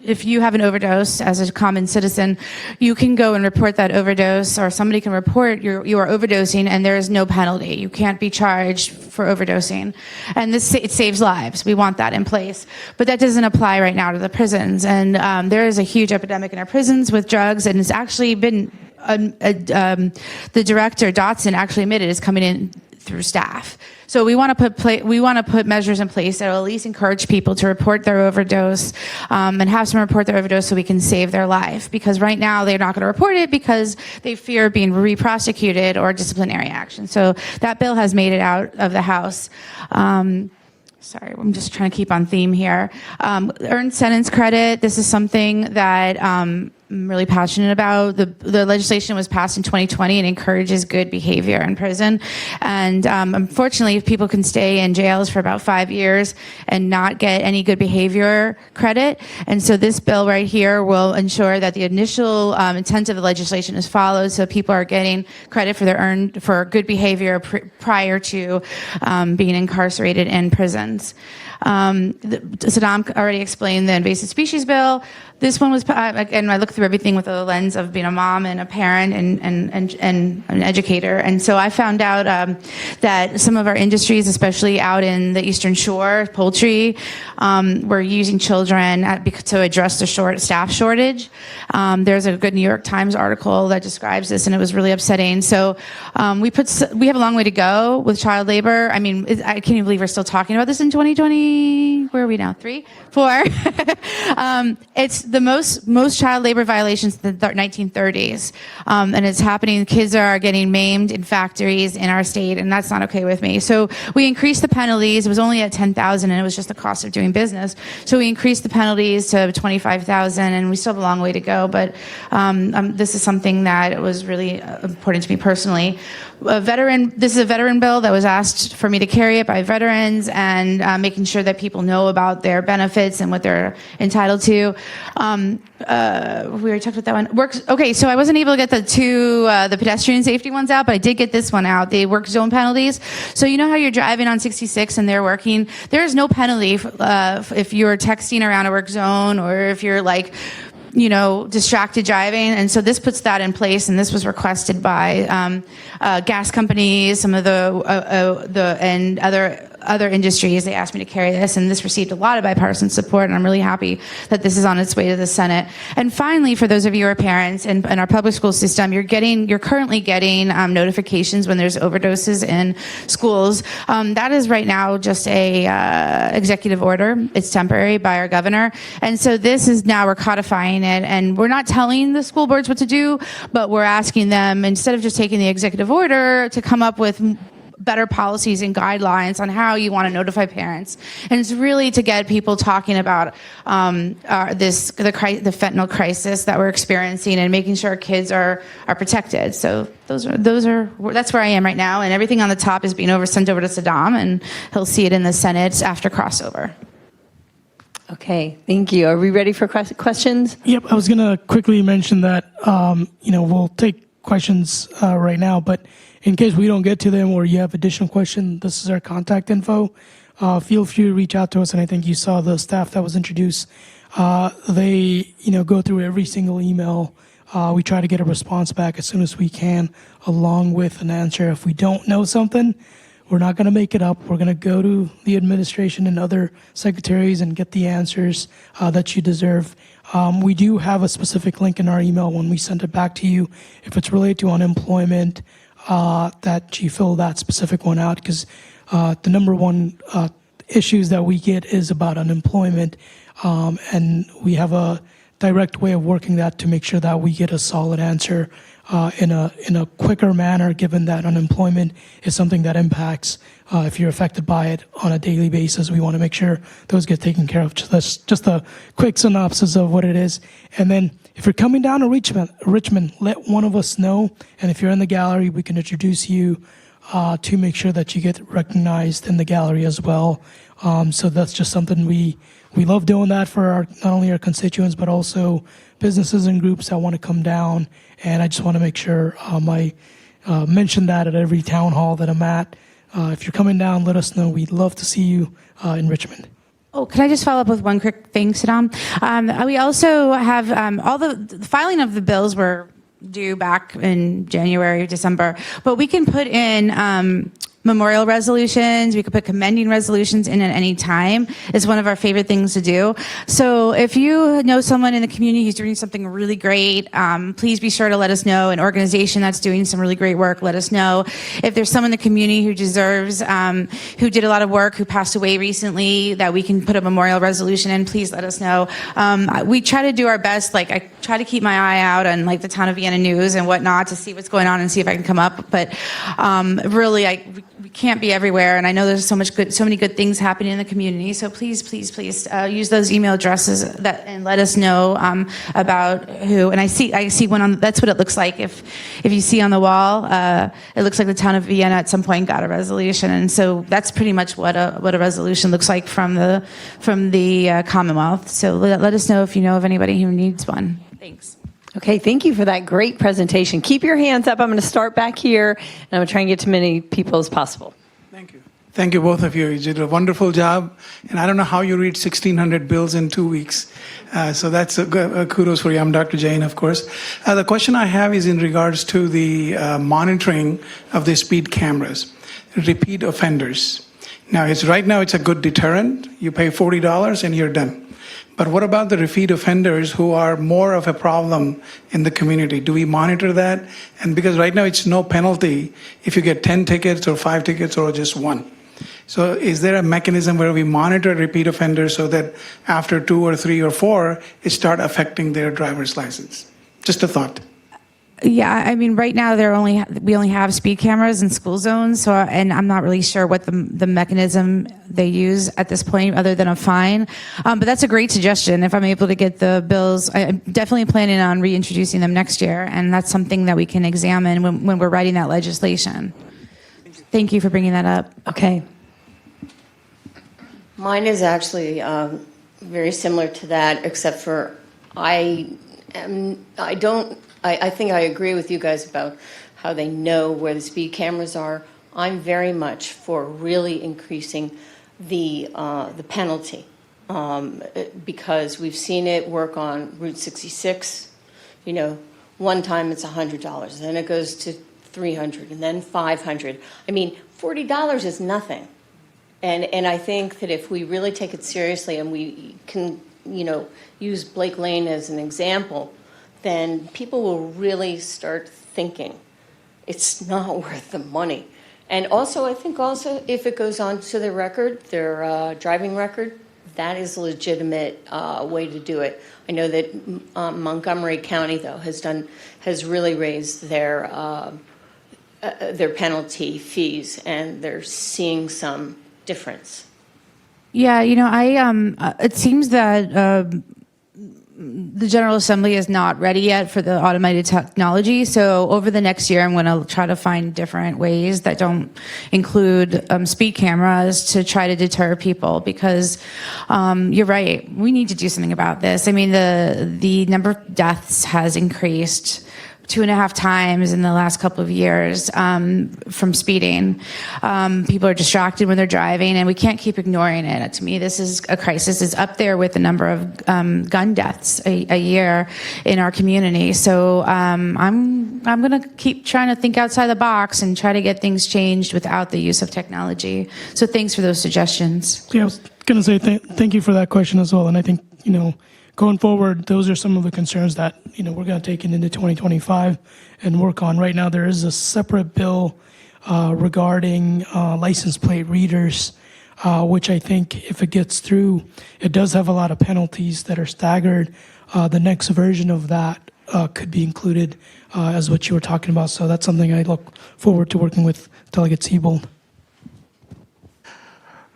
if you have an overdose as a common citizen, you can go and report that overdose, or somebody can report you are overdosing, and there is no penalty. You can't be charged for overdosing, and it saves lives. We want that in place, but that doesn't apply right now to the prisons. And there is a huge epidemic in our prisons with drugs, and it's actually been. The director, Dotson, actually admitted it's coming in through staff. So we want to put measures in place that will at least encourage people to report their overdose and have someone report their overdose so we can save their life. Because right now they're not going to report it because they fear being re-prosecuted or disciplinary action. So that bill has made it out of the House. Sorry, I'm just trying to keep on theme here. Earned sentence credit. This is something that I'm really passionate about. The legislation was passed in 2020 and encourages good behavior in prison. And unfortunately, people can stay in jails for about 5 years and not get any good behavior credit. And so this bill right here will ensure that the initial intent of the legislation is followed, so people are getting credit for good behavior prior to being incarcerated in prisons. Saddam already explained the invasive species bill. This one was, again, I looked through everything with the lens of being a mom and a parent and an educator. And so I found out that some of our industries, especially out in the Eastern Shore, poultry, were using children to address the staff shortage. There's a good New York Times article that describes this, and it was really upsetting. So we have a long way to go with child labor. I mean, I can't even believe we're still talking about this in 2020. Where are we now? 3? 4? It's the most child labor violations in the 1930s, and it's happening. Kids are getting maimed in factories in our state, and that's not okay with me. So we increased the penalties. It was only at $10,000, and it was just the cost of doing business. So we increased the penalties to $25,000, and we still have a long way to go. But this is something that was really important to me personally. This is a veteran bill that was asked for me to carry it by veterans, and making sure that people know about their benefits and what they're entitled to. We already talked about that one. Okay, so I wasn't able to get the pedestrian safety ones out, but I did get this one out, the work zone penalties. So you know how you're driving on 66 and they're working? There is no penalty if you're texting around a work zone, or if you're distracted driving. And so this puts that in place, and this was requested by gas companies, some of and other industries. They asked me to carry this, and this received a lot of bipartisan support, and I'm really happy that this is on its way to the Senate. And finally, for those of you who are parents in our public school system, you're currently getting notifications when there's overdoses in schools. That is right now just a executive order. It's temporary by our governor. And so this is now, we're codifying it, and we're not telling the school boards what to do, but we're asking them, instead of just taking the executive order, to come up with better policies and guidelines on how you want to notify parents. And it's really to get people talking about the fentanyl crisis that we're experiencing, and making sure our kids are protected. So that's where I am right now, and everything on the top is being sent over to Saddam, and he'll see it in the Senate after crossover. Okay, thank you. Are we ready for questions? Yep, I was going to quickly mention that, we'll take questions right now, but in case we don't get to them or you have additional questions, this is our contact info. Feel free to reach out to us, and I think you saw the staff that was introduced They, go through every single email. We try to get a response back as soon as we can, along with an answer. If we don't know something, we're not going to make it up. We're going to go to the administration and other secretaries and get the answers that you deserve. We do have a specific link in our email when we send it back to you. If it's related to unemployment, that you fill that specific one out, because the number one issues that we get is about unemployment, and we have a direct way of working that to make sure that we get a solid answer in a quicker manner, given that unemployment is something that impacts if you're affected by it on a daily basis. We want to make sure those get taken care of. That's just a quick synopsis of what it is. And then if you're coming down to Richmond, let one of us know. And if you're in the gallery, we can introduce you to make sure that you get recognized in the gallery as well. So that's just something we love doing that for not only our constituents, but also businesses and groups that want to come down. And I just want to make sure I mention that at every town hall that I'm at. If you're coming down, let us know. We'd love to see you in Richmond. Oh, can I just follow up with one quick thing, Saddam? We also have all the filing of the bills were due back in January, December, but we can put in memorial resolutions. We could put commending resolutions in at any time. It's one of our favorite things to do. So if you know someone in the community who's doing something really great, please be sure to let us know. An organization that's doing some really great work, let us know. If there's someone in the community who deserves, who did a lot of work, who passed away recently, that we can put a memorial resolution in, please let us know. We try to do our best. Like, I try to keep my eye out on like the town of Vienna news and whatnot to see what's going on and see if I can come up. But really, we can't be everywhere, and I know there's so many good things happening in the community. So please use those email addresses and let us know about who. And I see one on. That's what it looks like. If you see on the wall, it looks like the town of Vienna at some point got a resolution, and so that's pretty much what a resolution looks like from the Commonwealth. So let us know if you know of anybody who needs one. Thanks. Okay, thank you for that great presentation. Keep your hands up. I'm going to start back here, and I'm going to try and get to many people as possible. Thank you. Thank you, both of you. You did a wonderful job. And I don't know how you read 1,600 bills in 2 weeks. So that's kudos for you. I'm Dr. Jain, of course. The question I have is in regards to the monitoring of the speed cameras, repeat offenders. Now, right now it's a good deterrent. You pay $40 and you're done. But what about the repeat offenders who are more of a problem in the community? Do we monitor that? And because right now it's no penalty if you get 10 tickets or 5 tickets or just one. So is there a mechanism where we monitor repeat offenders so that after 2 or 3 or 4, it start affecting their driver's license? Just a thought. Yeah, I mean, right now we only have speed cameras in school zones, and I'm not really sure what the mechanism they use at this point, other than a fine. But that's a great suggestion. If I'm able to get the bills, I'm definitely planning on reintroducing them next year, and that's something that we can examine when we're writing that legislation. Thank you for bringing that up. Okay. Mine is actually very similar to that, except for I think I agree with you guys about how they know where the speed cameras are. I'm very much for really increasing the penalty because we've seen it work on Route 66. One time it's $100, then it goes to $300, and then $500. I mean, $40 is nothing. And I think that if we really take it seriously and we can, use Blake Lane as an example, then people will really start thinking it's not worth the money. And also, I think if it goes on to their record, their driving record, that is a legitimate way to do it. I know that Montgomery County, though, has really raised their penalty fees, and they're seeing some difference. Yeah, it seems that the General Assembly is not ready yet for the automated technology. So over the next year, I'm going to try to find different ways that don't include speed cameras to try to deter people, because you're right. We need to do something about this. I mean, the number of deaths has increased 2.5 times in the last couple of years from speeding. People are distracted when they're driving, and we can't keep ignoring it. To me, this is a crisis. It's up there with the number of gun deaths a year in our community. So I'm going to keep trying to think outside the box and try to get things changed without the use of technology. So thanks for those suggestions. Yeah, I was going to say thank you for that question as well. And I think, going forward, those are some of the concerns that, we're going to take into 2025 and work on. Right now, there is a separate bill regarding license plate readers, which I think if it gets through, it does have a lot of penalties that are staggered. The next version of that could be included as what you were talking about. So that's something I look forward to working with Delegate Seibold.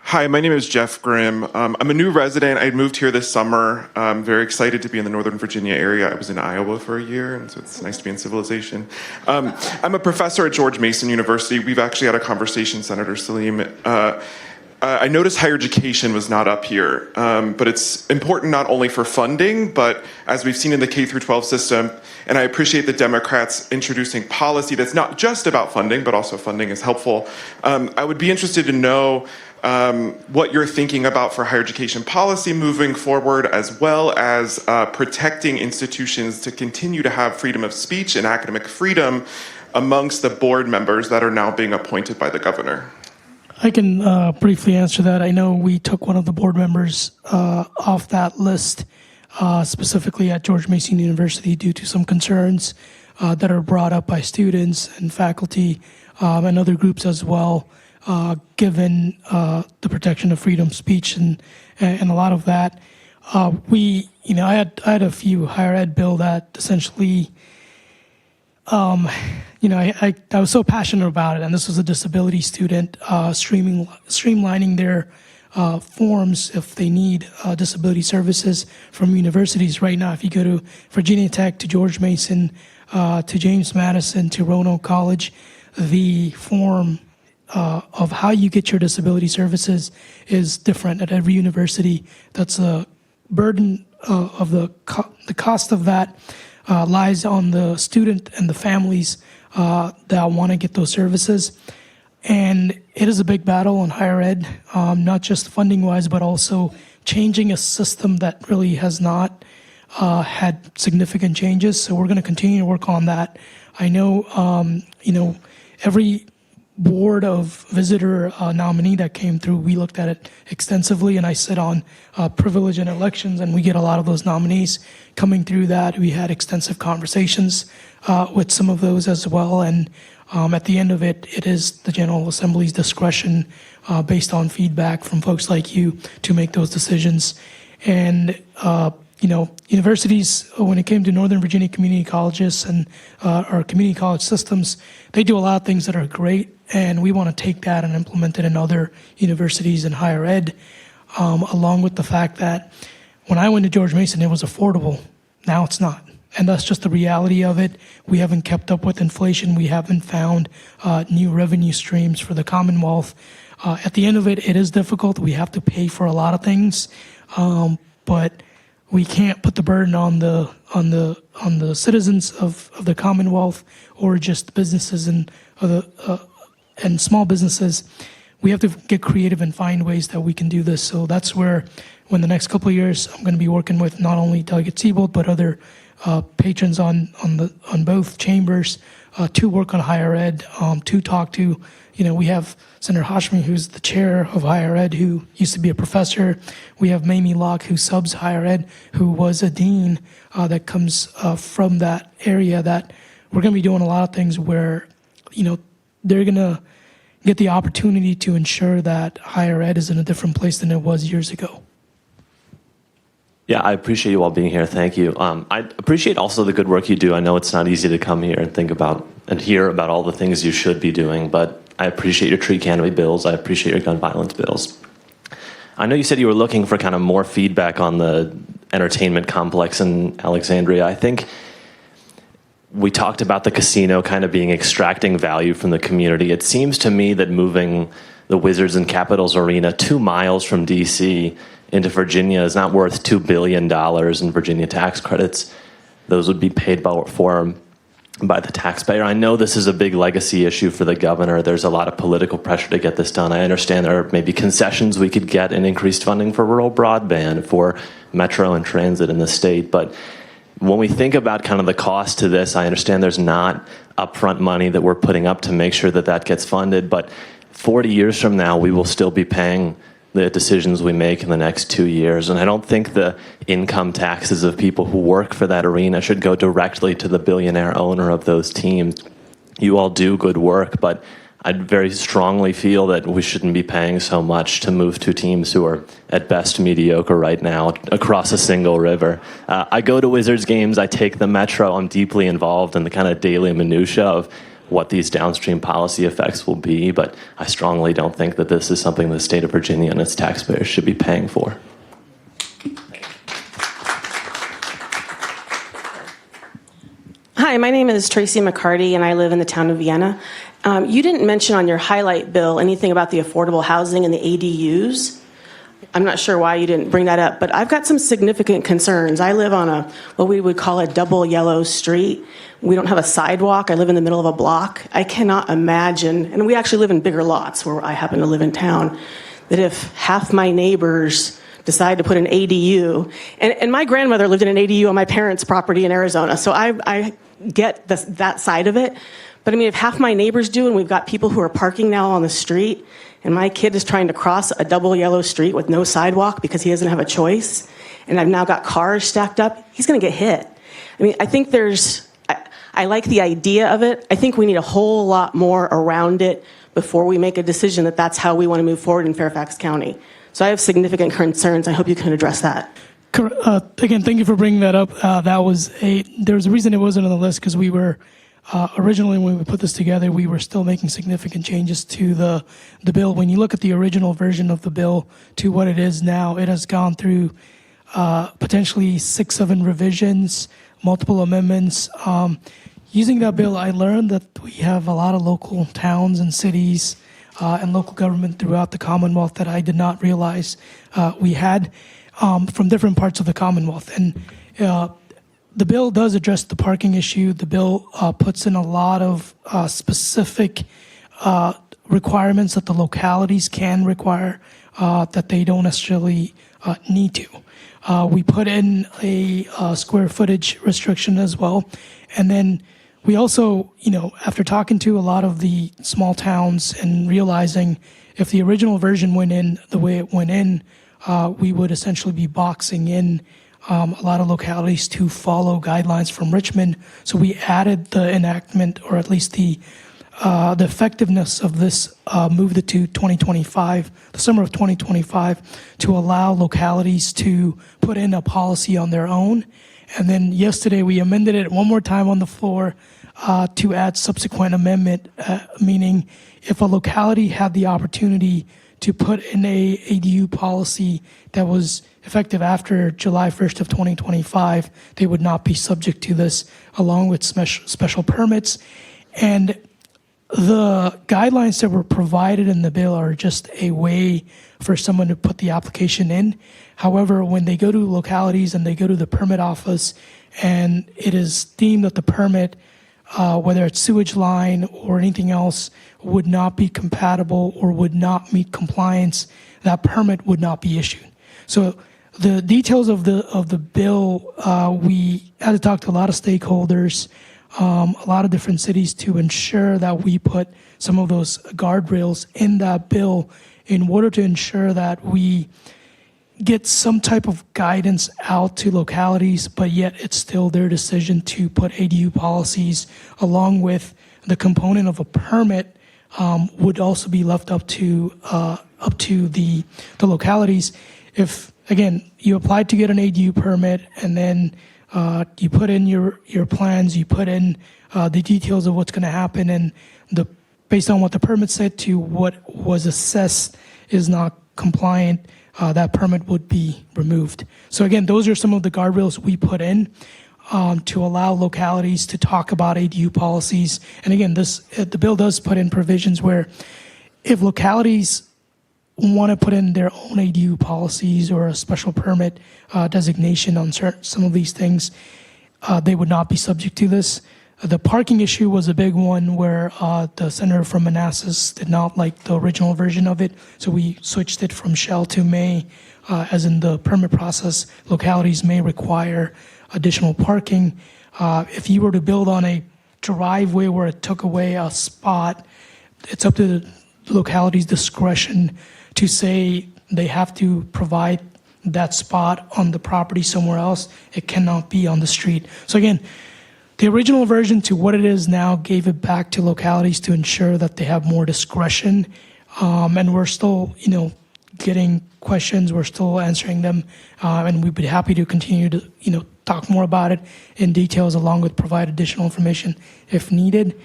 Hi, my name is Jeff Grimm. I'm a new resident. I moved here this summer. I'm very excited to be in the Northern Virginia area. I was in Iowa for a year, and so it's nice to be in civilization. I'm a professor at George Mason University. We've actually had a conversation, Senator Salim. I noticed higher education was not up here, but it's important not only for funding, but as we've seen in the K through 12 system, and I appreciate the Democrats introducing policy that's not just about funding, but also funding is helpful. I would be interested to know what you're thinking about for higher education policy moving forward, as well as protecting institutions to continue to have freedom of speech and academic freedom amongst the board members that are now being appointed by the governor. I can briefly answer that. I know we took one of the board members off that list, specifically at George Mason University, due to some concerns that are brought up by students and faculty and other groups as well. Given the protection of freedom of speech and a lot of that, I had a few higher ed bill that essentially, I was so passionate about it, and this was a disability student streamlining their forms if they need disability services from universities. Right now, if you go to Virginia Tech, to George Mason, to James Madison, to Roanoke College, the form of how you get your disability services is different at every university. That's a burden of the cost of that lies on the student and the families that want to get those services. And it is a big battle on higher ed, not just funding-wise, but also changing a system that really has not had significant changes. So we're going to continue to work on that. I know, every board of visitor nominee that came through, we looked at it extensively, and I sit on privilege and elections, and we get a lot of those nominees coming through that. We had extensive conversations with some of those as well, and at the end of it, it is the General Assembly's discretion based on feedback from folks like you to make those decisions. And universities, when it came to Northern Virginia community colleges and our community college systems, they do a lot of things that are great, and we want to take that and implement it in other universities and higher ed, along with the fact that when I went to George Mason, it was affordable. Now it's not. And that's just the reality of it. We haven't kept up with inflation. We haven't found new revenue streams for the Commonwealth. At the end of it, it is difficult. We have to pay for a lot of things, but we can't put the burden on the citizens of the Commonwealth or just businesses and small businesses. We have to get creative and find ways that we can do this. So that's where, when the next couple of years, I'm going to be working with not only Delegate Seibold but other patrons on both chambers to work on higher ed, to talk to. We have Senator Hashmi, who's the chair of higher ed, who used to be a professor. We have Mamie Locke, who subs higher ed, who was a dean that comes from that area. That we're going to be doing a lot of things where, they're going to get the opportunity to ensure that higher ed is in a different place than it was years ago. Yeah, I appreciate you all being here. Thank you. I appreciate also the good work you do. I know it's not easy to come here and think about and hear about all the things you should be doing, but I appreciate your tree canopy bills. I appreciate your gun violence bills. I know you said you were looking for kind of more feedback on the entertainment complex in Alexandria. I think we talked about the casino kind of being extracting value from the community. It seems to me that moving the Wizards and Capitals Arena 2 miles from D.C. into Virginia is not worth $2 billion in Virginia tax credits. Those would be paid for by the taxpayer. I know this is a big legacy issue for the governor. There's a lot of political pressure to get this done. I understand there are maybe concessions we could get in increased funding for rural broadband, for metro and transit in the state. But when we think about kind of the cost to this, I understand there's not upfront money that we're putting up to make sure that that gets funded. But 40 years from now, we will still be paying the decisions we make in the next 2 years. And I don't think the income taxes of people who work for that arena should go directly to the billionaire owner of those teams. You all do good work, but I very strongly feel that we shouldn't be paying so much to move two teams who are at best mediocre right now across a single river. I go to Wizards games, I take the Metro, I'm deeply involved in the kind of daily minutia of what these downstream policy effects will be, but I strongly don't think that this is something the state of Virginia and its taxpayers should be paying for. Hi, my name is Tracy McCarty, and I live in the town of Vienna. You didn't mention on your highlight bill anything about the affordable housing and the ADUs. I'm not sure why you didn't bring that up, but I've got some significant concerns. I live on what we would call a double yellow street. We don't have a sidewalk. I live in the middle of a block. I cannot imagine, and we actually live in bigger lots where I happen to live in town, that if half my neighbors decide to put an ADU, and my grandmother lived in an ADU on my parents' property in Arizona, so I get that side of it. But I mean, if half my neighbors do, and we've got people who are parking now on the street, and my kid is trying to cross a double yellow street with no sidewalk because he doesn't have a choice, and I've now got cars stacked up, he's going to get hit. I mean, I think I like the idea of it. I think we need a whole lot more around it before we make a decision that that's how we want to move forward in Fairfax County. So I have significant concerns. I hope you can address that. Again, thank you for bringing that up. There was a reason it wasn't on the list, because we were originally, when we put this together, we were still making significant changes to the bill. When you look at the original version of the bill to what it is now, it has gone through potentially 6-7 revisions, multiple amendments. Using that bill, I learned that we have a lot of local towns and cities and local government throughout the Commonwealth that I did not realize we had from different parts of the Commonwealth. And the bill does address the parking issue. The bill puts in a lot of specific requirements that the localities can require that they don't necessarily need to. We put in a square footage restriction as well. And then we also, after talking to a lot of the small towns and realizing if the original version went in the way it went in, we would essentially be boxing in a lot of localities to follow guidelines from Richmond. So we added the enactment, or at least the effectiveness of this moved it to 2025, the summer of 2025, to allow localities to put in a policy on their own. And then yesterday we amended it one more time on the floor to add subsequent amendment, meaning if a locality had the opportunity to put in a ADU policy that was effective after July 1st of 2025, they would not be subject to this, along with special permits. And the guidelines that were provided in the bill are just a way for someone to put the application in. However, when they go to localities and they go to the permit office and it is deemed that the permit, whether it's sewage line or anything else, would not be compatible or would not meet compliance, that permit would not be issued. So the details of the bill, we had to talk to a lot of stakeholders, a lot of different cities to ensure that we put some of those guardrails in that bill in order to ensure that we get some type of guidance out to localities, but yet it's still their decision to put ADU policies, along with the component of a permit would also be left up to the localities. If, again, you applied to get an ADU permit and then you put in your plans, you put in the details of what's going to happen, and based on what the permit said to what was assessed is not compliant, that permit would be removed. So again, those are some of the guardrails we put in to allow localities to talk about ADU policies. And again, the bill does put in provisions where if localities want to put in their own ADU policies or a special permit designation on some of these things, they would not be subject to this. The parking issue was a big one where the senator from Manassas did not like the original version of it, so we switched it from shall to may, as in the permit process, localities may require additional parking. If you were to build on a driveway where it took away a spot, it's up to the locality's discretion to say they have to provide that spot on the property somewhere else. It cannot be on the street. So again, the original version to what it is now gave it back to localities to ensure that they have more discretion. And we're still, getting questions. We're still answering them. And we'd be happy to continue to, talk more about it in details along with provide additional information if needed.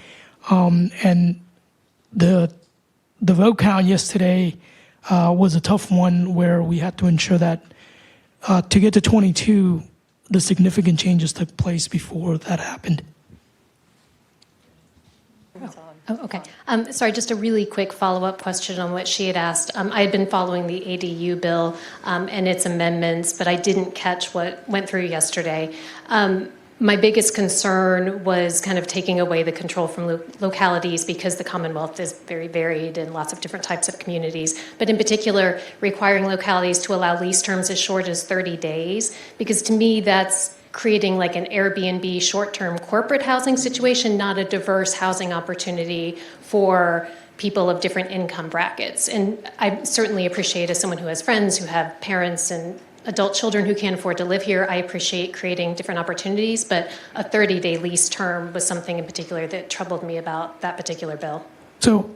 And the vote count yesterday was a tough one where we had to ensure that to get to 22, the significant changes took place before that happened. Oh, okay. Sorry, just a really quick follow-up question on what she had asked. I had been following the ADU bill and its amendments, but I didn't catch what went through yesterday. My biggest concern was kind of taking away the control from localities because the Commonwealth is very varied in lots of different types of communities, but in particular requiring localities to allow lease terms as short as 30 days, because to me that's creating like an Airbnb short-term corporate housing situation, not a diverse housing opportunity for people of different income brackets. And I certainly appreciate, as someone who has friends who have parents and adult children who can't afford to live here, I appreciate creating different opportunities, but a 30-day lease term was something in particular that troubled me about that particular bill. So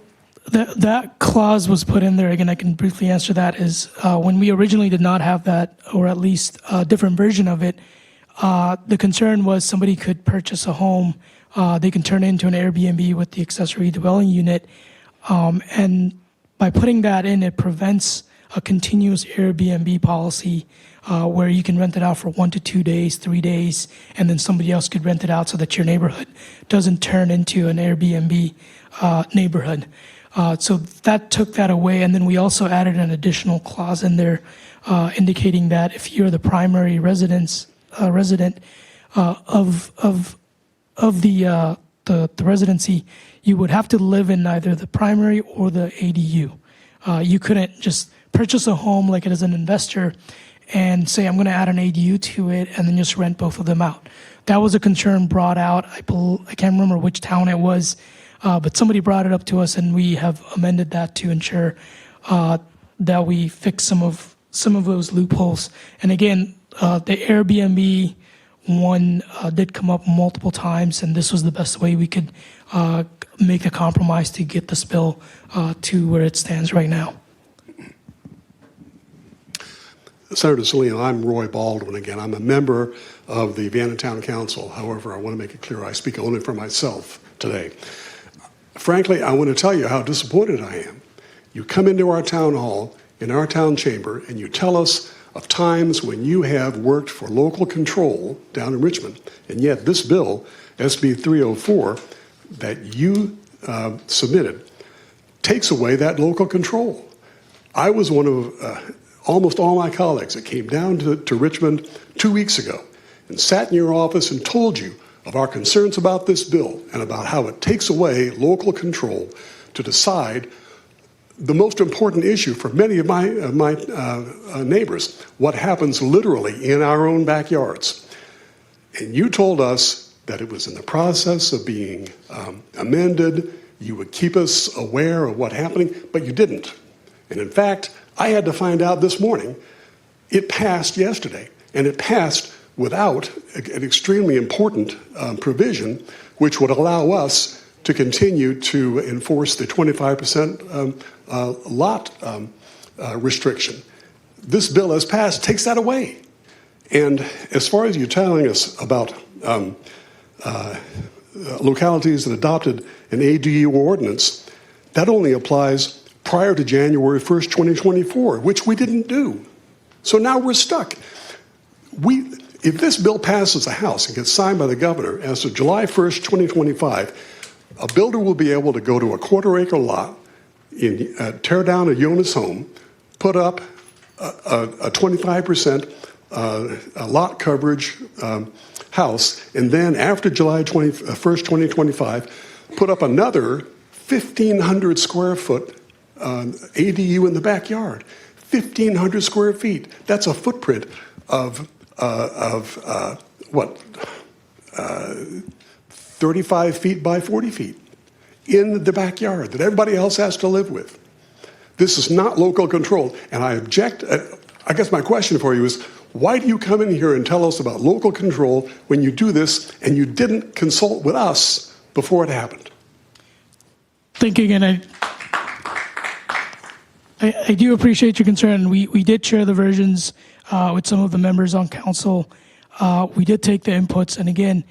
that clause was put in there, again, I can briefly answer that, is when we originally did not have that, or at least a different version of it, the concern was somebody could purchase a home, they can turn it into an Airbnb with the accessory dwelling unit, and by putting that in, it prevents a continuous Airbnb policy where you can rent it out for 1 to 2 days, 3 days, and then somebody else could rent it out so that your neighborhood doesn't turn into an Airbnb neighborhood. So that took that away, and then we also added an additional clause in there indicating that if you're the primary resident of the residency, you would have to live in either the primary or the ADU. You couldn't just purchase a home like it as an investor and say, I'm going to add an ADU to it and then just rent both of them out. That was a concern brought out. I can't remember which town it was, but somebody brought it up to us, and we have amended that to ensure that we fix some of those loopholes. And again, the Airbnb one did come up multiple times, and this was the best way we could make a compromise to get this bill to where it stands right now. Senator Salim, I'm Roy Baldwin again. I'm a member of the Vienna Town Council. However, I want to make it clear I speak only for myself today. Frankly, I want to tell you how disappointed I am. You come into our town hall, in our town chamber, and you tell us of times when you have worked for local control down in Richmond, and yet this bill, SB 304, that you submitted, takes away that local control. I was one of almost all my colleagues that came down to Richmond 2 weeks ago and sat in your office and told you of our concerns about this bill and about how it takes away local control to decide the most important issue for many of my neighbors, what happens literally in our own backyards. And you told us that it was in the process of being amended, you would keep us aware of what's happening, but you didn't. And in fact, I had to find out this morning, it passed yesterday, and it passed without an extremely important provision, which would allow us to continue to enforce the 25% lot restriction. This bill, as passed, takes that away. And as far as you telling us about localities that adopted an ADU ordinance, that only applies prior to January 1st, 2024, which we didn't do. So now we're stuck. If this bill passes the House and gets signed by the governor as of July 1st, 2025, a builder will be able to go to a quarter-acre lot, tear down a Jonas home, put up a 25% lot coverage house, and then after July 1st, 2025, put up another 1,500 square foot ADU in the backyard. 1,500 square feet. That's a footprint of 35 feet by 40 feet in the backyard that everybody else has to live with. This is not local control, and I object. I guess my question for you is, why do you come in here and tell us about local control when you do this and you didn't consult with us before it happened? Thinking, and I do appreciate your concern. We did share the versions with some of the members on council. We did take the inputs, and again,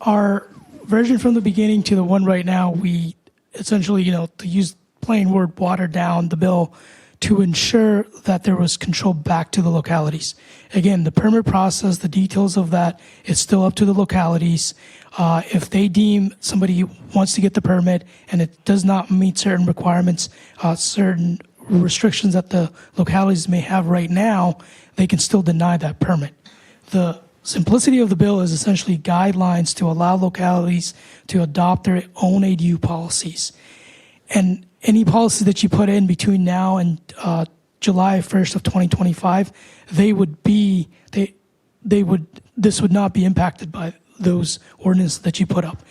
our version from the beginning to the one right now, we essentially, to use plain word, watered down the bill to ensure that there was control back to the localities. Again, the permit process, the details of that, is still up to the localities. If they deem somebody wants to get the permit and it does not meet certain requirements, certain restrictions that the localities may have right now, they can still deny that permit. The simplicity of the bill is essentially guidelines to allow localities to adopt their own ADU policies. And any policy that you put in between now and July 1st of 2025, this would not be impacted by those ordinances that you put up.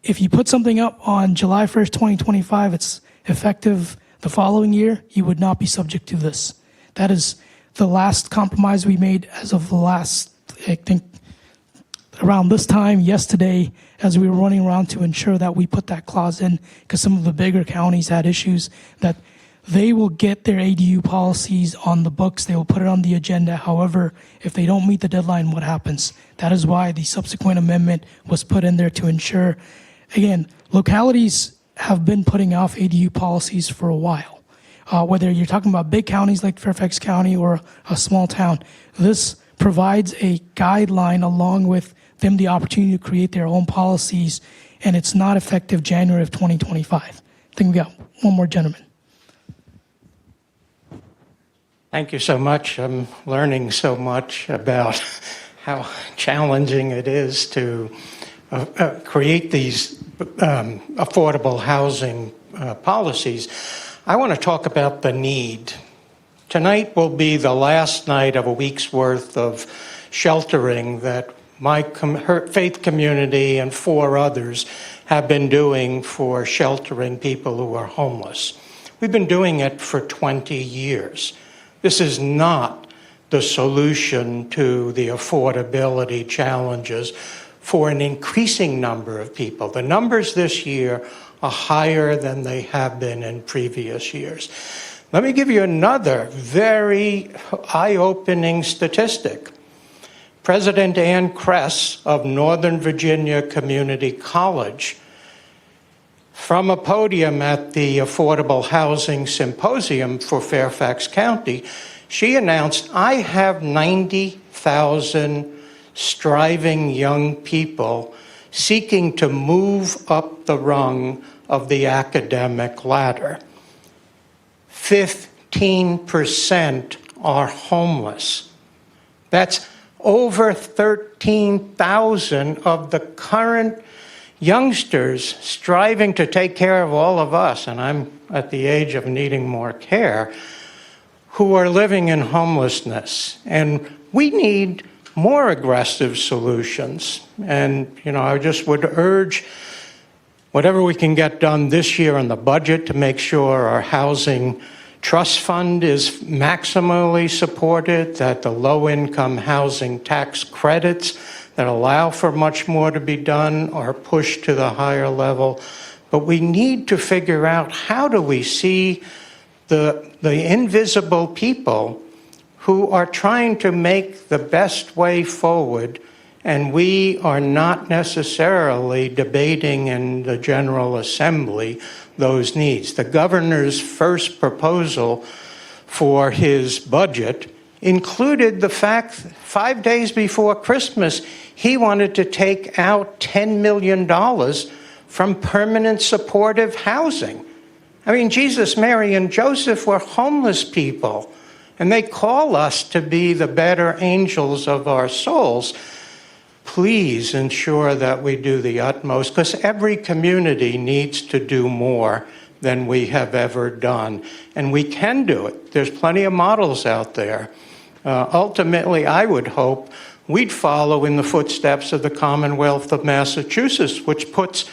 If you put something up on July 1st, 2025, it's effective the following year, you would not be subject to this. That is the last compromise we made as of the last, I think, around this time yesterday, as we were running around to ensure that we put that clause in, because some of the bigger counties had issues, that they will get their ADU policies on the books, they will put it on the agenda. However, if they don't meet the deadline, what happens? That is why the subsequent amendment was put in there to ensure, again, localities have been putting off ADU policies for a while. Whether you're talking about big counties like Fairfax County or a small town, this provides a guideline along with them the opportunity to create their own policies, and it's not effective January of 2025. I think we got one more gentleman. Thank you so much. I'm learning so much about how challenging it is to create these affordable housing policies. I want to talk about the need. Tonight will be the last night of a week's worth of sheltering that my faith community and 4 others have been doing for sheltering people who are homeless. We've been doing it for 20 years. This is not the solution to the affordability challenges for an increasing number of people. The numbers this year are higher than they have been in previous years. Let me give you another very eye-opening statistic. President Ann Kress of Northern Virginia Community College, from a podium at the Affordable Housing Symposium for Fairfax County, she announced, I have 90,000 striving young people seeking to move up the rung of the academic ladder. 15% are homeless. That's over 13,000 of the current youngsters striving to take care of all of us, and I'm at the age of needing more care, who are living in homelessness. And we need more aggressive solutions. And, I just would urge whatever we can get done this year in the budget to make sure our housing trust fund is maximally supported, that the low-income housing tax credits that allow for much more to be done are pushed to the higher level. But we need to figure out, how do we see the invisible people who are trying to make the best way forward, and we are not necessarily debating in the General Assembly those needs. The governor's first proposal for his budget included the fact 5 days before Christmas, he wanted to take out $10 million from permanent supportive housing. I mean, Jesus, Mary, and Joseph were homeless people. and they call us to be the better angels of our souls. Please ensure that we do the utmost, because every community needs to do more than we have ever done. And we can do it. There's plenty of models out there. Ultimately, I would hope we'd follow in the footsteps of the Commonwealth of Massachusetts, which puts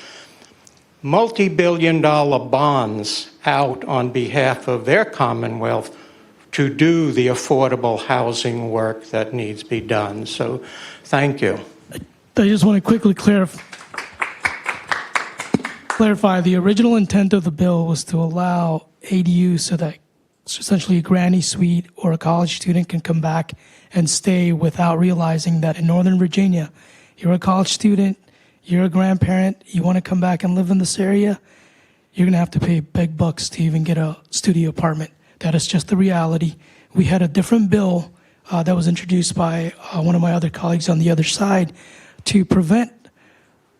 multi-billion-dollar bonds out on behalf of their Commonwealth to do the affordable housing work that needs to be done. So thank you. I just want to quickly clarify the original intent of the bill was to allow ADUs so that essentially a granny suite or a college student can come back and stay without realizing that in Northern Virginia, you're a college student, you're a grandparent, you want to come back and live in this area, you're going to have to pay big bucks to even get a studio apartment. That is just the reality. We had a different bill that was introduced by one of my other colleagues on the other side to prevent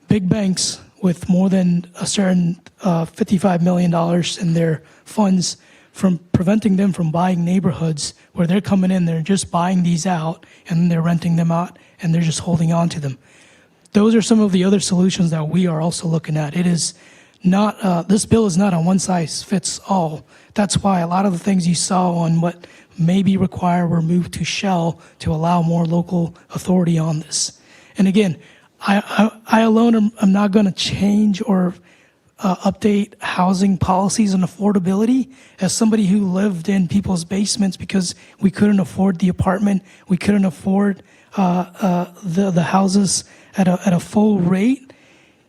big banks with more than a certain $55 million in their funds from preventing them from buying neighborhoods where they're coming in, they're just buying these out, and then they're renting them out, and they're just holding on to them. Those are some of the other solutions that we are also looking at. It is not, this bill is not a one-size-fits-all. That's why a lot of the things you saw on what may be required were moved to shall to allow more local authority on this. And again, I alone am not going to change or update housing policies and affordability. As somebody who lived in people's basements because we couldn't afford the apartment, we couldn't afford the houses at a full rate.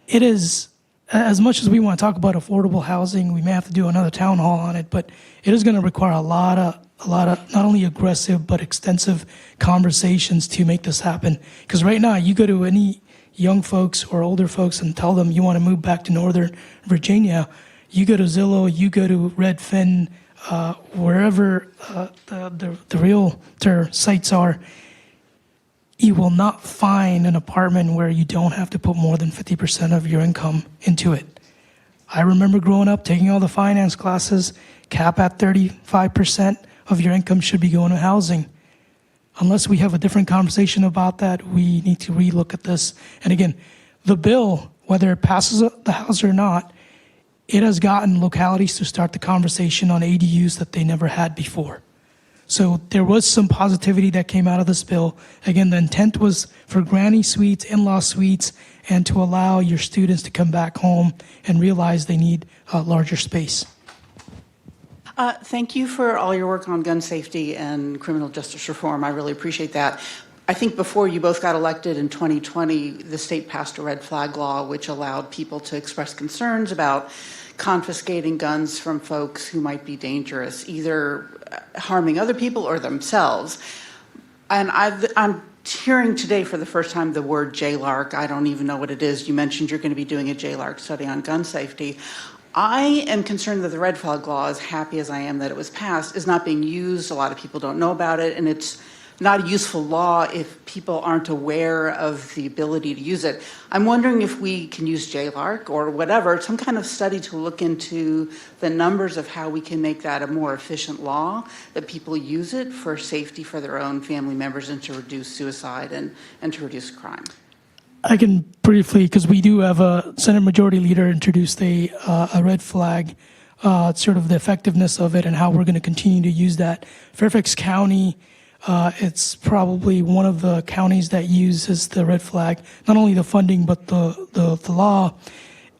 It is, as much as we want to talk about affordable housing, we may have to do another town hall on it, but it is going to require a lot of not only aggressive but extensive conversations to make this happen. Because right now, you go to any young folks or older folks and tell them you want to move back to Northern Virginia, you go to Zillow, you go to Redfin, wherever the realtor sites are, you will not find an apartment where you don't have to put more than 50% of your income into it. I remember growing up, taking all the finance classes, cap at 35% of your income should be going to housing. Unless we have a different conversation about that, we need to relook at this. And again, the bill, whether it passes the House or not, it has gotten localities to start the conversation on ADUs that they never had before. So there was some positivity that came out of this bill. Again, the intent was for granny suites, in-law suites, and to allow your students to come back home and realize they need a larger space. Thank you for all your work on gun safety and criminal justice reform. I really appreciate that. I think before you both got elected in 2020, the state passed a red flag law which allowed people to express concerns about confiscating guns from folks who might be dangerous, either harming other people or themselves. And I'm hearing today for the first time the word JLARC. I don't even know what it is. You mentioned you're going to be doing a JLARC study on gun safety. I am concerned that the red flag law, as happy as I am that it was passed, is not being used. A lot of people don't know about it, and it's not a useful law if people aren't aware of the ability to use it. I'm wondering if we can use JLARC or whatever, some kind of study to look into the numbers of how we can make that a more efficient law, that people use it for safety for their own family members and to reduce suicide and to reduce crime. I can briefly, because we do have a Senate Majority Leader introduced a red flag, sort of the effectiveness of it and how we're going to continue to use that. Fairfax County, it's probably one of the counties that uses the red flag, not only the funding but the law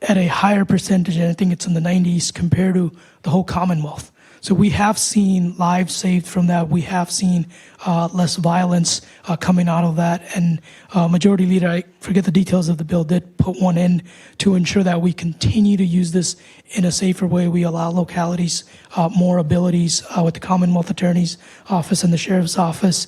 at a higher percentage, and I think it's in the 90s compared to the whole Commonwealth. So we have seen lives saved from that. We have seen less violence coming out of that. And Majority Leader, I forget the details of the bill, did put one in to ensure that we continue to use this in a safer way. We allow localities more abilities with the Commonwealth Attorney's Office and the Sheriff's Office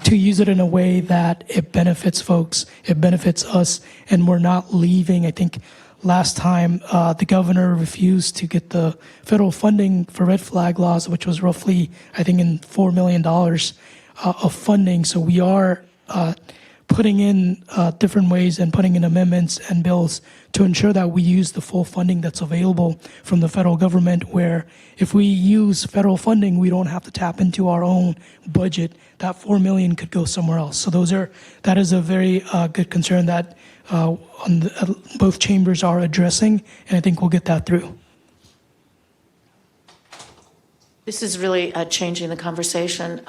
to use it in a way that it benefits folks, it benefits us, and we're not leaving. I think last time, the governor refused to get the federal funding for red flag laws, which was roughly, I think, in $4 million of funding. So we are putting in different ways and putting in amendments and bills to ensure that we use the full funding that's available from the federal government, where if we use federal funding, we don't have to tap into our own budget. That $4 million could go somewhere else. So that is a very good concern that both chambers are addressing, and I think we'll get that through. This is really changing the conversation.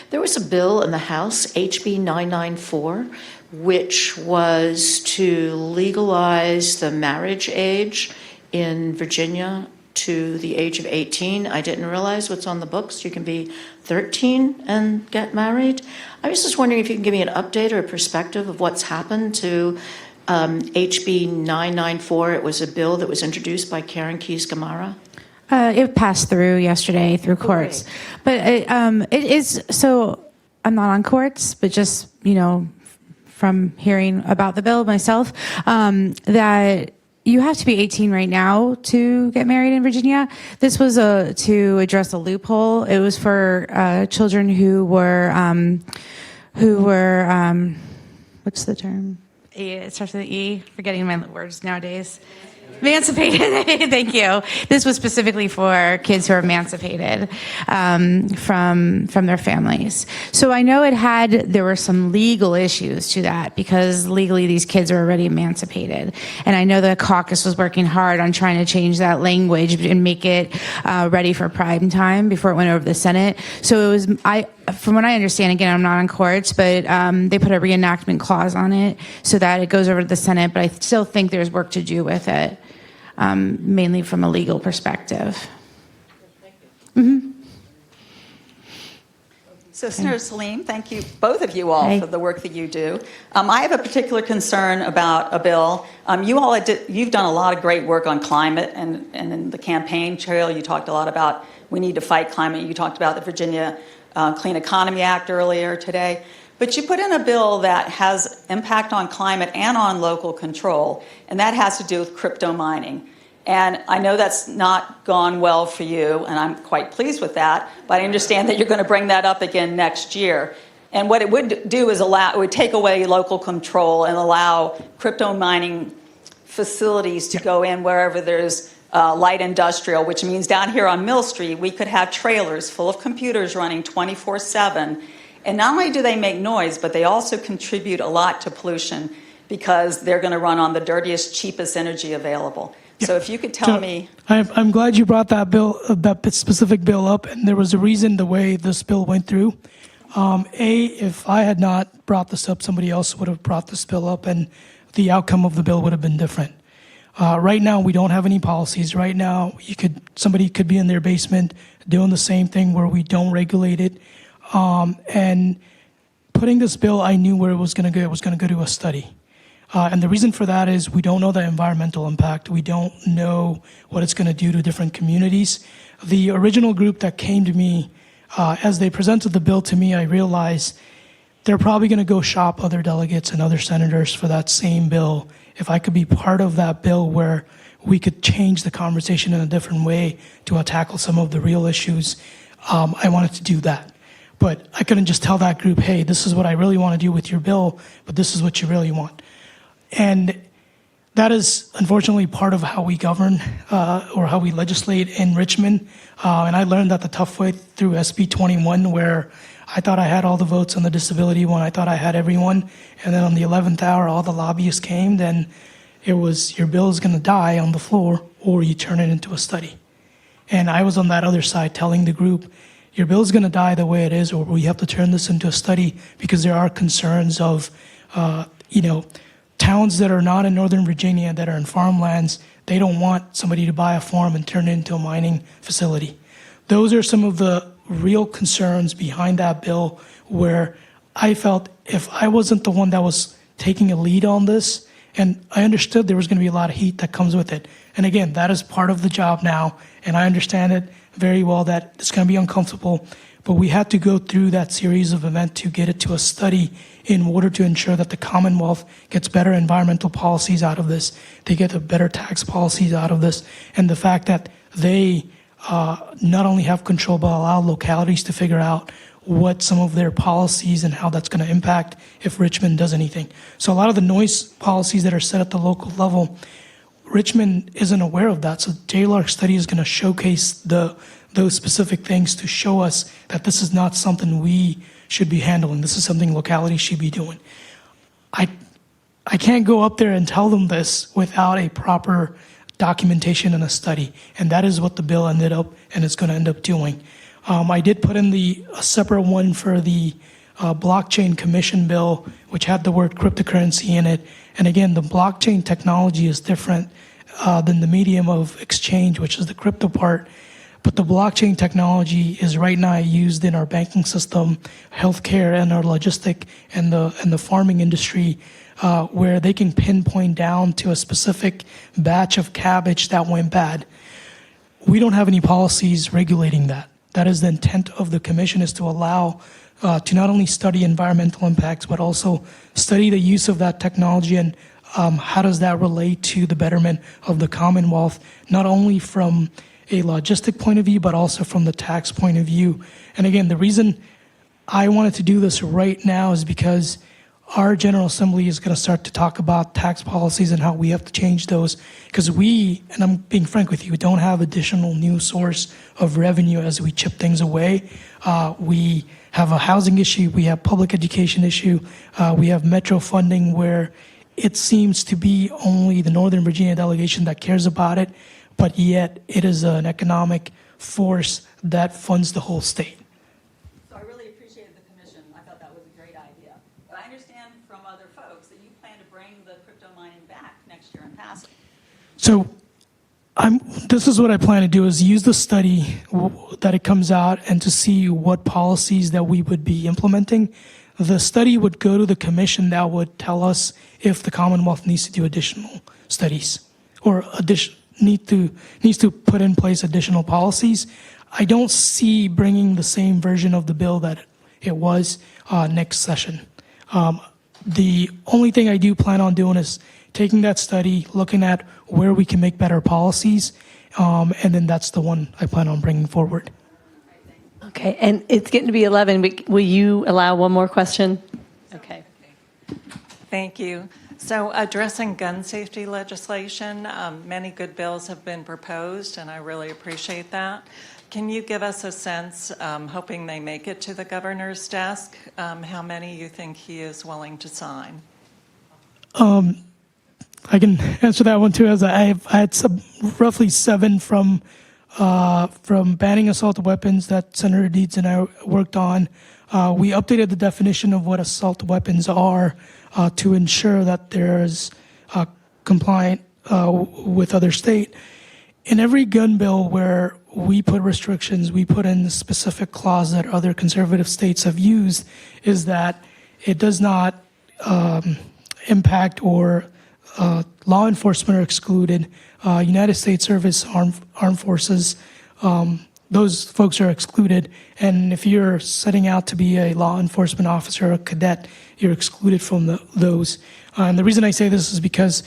There was a bill in the House, HB 994, which was to legalize the marriage age in Virginia to the age of 18. I didn't realize what's on the books. You can be 13 and get married. I was just wondering if you can give me an update or a perspective of what's happened to HB 994. It was a bill that was introduced by Karen Keys-Gamarra. It passed through yesterday through courts, but it is, so I'm not on courts, but just, from hearing about the bill myself, that you have to be 18 right now to get married in Virginia. This was to address a loophole. It was for children who were what's the term? It starts with an E. Forgetting my words nowadays. Emancipated. Thank you. This was specifically for kids who are emancipated from their families. So I know there were some legal issues to that because legally these kids are already emancipated. And I know the caucus was working hard on trying to change that language and make it ready for prime time before it went over the Senate. So it was, from what I understand, again, I'm not on courts, but they put a reenactment clause on it so that it goes over to the Senate. But I still think there's work to do with it. Mainly from a legal perspective. Mm-hmm. So, Senator Salim, thank you, both of you all, for the work that you do. I have a particular concern about a bill. You've done a lot of great work on climate, and in the campaign trail, you talked a lot about we need to fight climate. You talked about the Virginia Clean Economy Act earlier today. But you put in a bill that has impact on climate and on local control, and that has to do with crypto mining. And I know that's not gone well for you, and I'm quite pleased with that, but I understand that you're going to bring that up again next year. And what it would do is it would take away local control and allow crypto mining facilities to go in wherever there's light industrial, which means down here on Mill Street, we could have trailers full of computers running 24/7. And not only do they make noise, but they also contribute a lot to pollution because they're going to run on the dirtiest, cheapest energy available. Yeah. So if you could tell me... I'm glad you brought that bill, that specific bill up, and there was a reason the way this bill went through. If I had not brought this up, somebody else would have brought this bill up, and the outcome of the bill would have been different. Right now, we don't have any policies. Right now, somebody could be in their basement doing the same thing where we don't regulate it. And putting this bill, I knew where it was going to go. It was going to go to a study. And the reason for that is we don't know the environmental impact. We don't know what it's going to do to different communities. The original group that came to me, as they presented the bill to me, I realized they're probably going to go shop other delegates and other senators for that same bill. If I could be part of that bill where we could change the conversation in a different way to tackle some of the real issues, I wanted to do that. But I couldn't just tell that group, hey, this is what I really want to do with your bill, but this is what you really want. And that is unfortunately part of how we govern or how we legislate in Richmond. And I learned that the tough way through SB 21, where I thought I had all the votes on the disability one. I thought I had everyone. And then on the 11th hour, all the lobbyists came. Then it was, your bill is going to die on the floor or you turn it into a study. And I was on that other side telling the group, your bill is going to die the way it is, or we have to turn this into a study because there are concerns of, towns that are not in Northern Virginia that are in farmlands. They don't want somebody to buy a farm and turn it into a mining facility. Those are some of the real concerns behind that bill where I felt if I wasn't the one that was taking a lead on this, and I understood there was going to be a lot of heat that comes with it. And again, that is part of the job now, and I understand it very well that it's going to be uncomfortable, but we had to go through that series of events to get it to a study in order to ensure that the Commonwealth gets better environmental policies out of this, they get the better tax policies out of this, and the fact that they not only have control but allow localities to figure out what some of their policies and how that's going to impact if Richmond does anything. So a lot of the noise policies that are set at the local level, Richmond isn't aware of that. So the JLARC study is going to showcase those specific things to show us that this is not something we should be handling. This is something localities should be doing. I can't go up there and tell them this without a proper documentation and a study, and that is what the bill ended up and it's going to end up doing. I did put in a separate one for the blockchain commission bill, which had the word cryptocurrency in it. And again, the blockchain technology is different than the medium of exchange, which is the crypto part. But the blockchain technology is right now used in our banking system, healthcare, and our logistic and the farming industry, where they can pinpoint down to a specific batch of cabbage that went bad. We don't have any policies regulating that. That is the intent of the commission, is to allow to not only study environmental impacts, but also study the use of that technology and how does that relate to the betterment of the Commonwealth, not only from a logistic point of view, but also from the tax point of view. And again, the reason I wanted to do this right now is because our General Assembly is going to start to talk about tax policies and how we have to change those, because we, and I'm being frank with you, don't have additional new source of revenue as we chip things away. We have a housing issue, we have public education issue, we have metro funding where it seems to be only the Northern Virginia delegation that cares about it, but yet it is an economic force that funds the whole state. So I really appreciated the commission. I thought that was a great idea. But I understand from other folks that you plan to bring the crypto mining back next year and pass it. So this is what I plan to do, is use the study that it comes out and to see what policies that we would be implementing. The study would go to the commission that would tell us if the Commonwealth needs to do additional studies or needs to put in place additional policies. I don't see bringing the same version of the bill that it was next session. The only thing I do plan on doing is taking that study, looking at where we can make better policies, and then that's the one I plan on bringing forward. Okay, and it's getting to be 11. Will you allow one more question? Okay. Thank you. So addressing gun safety legislation, many good bills have been proposed, and I really appreciate that. Can you give us a sense, hoping they make it to the governor's desk, how many you think he is willing to sign? I can answer that one too, as I had roughly 7 from banning assault weapons that Senator Deeds and I worked on. We updated the definition of what assault weapons are to ensure that there's compliant with other state. In every gun bill where we put restrictions, we put in the specific clause that other conservative states have used, is that it does not impact or law enforcement are excluded. United States Service Armed Forces, those folks are excluded. And if you're setting out to be a law enforcement officer or a cadet, you're excluded from those. And the reason I say this is because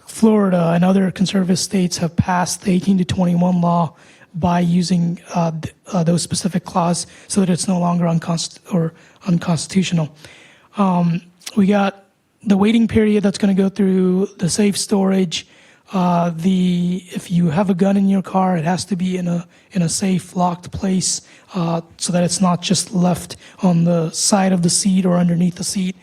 Florida and other conservative states have passed the 18 to 21 law by using those specific clause so that it's no longer unconstitutional. We got the waiting period that's going to go through the safe storage. If you have a gun in your car, it has to be in a safe, locked place so that it's not just left on the side of the seat or underneath the seat.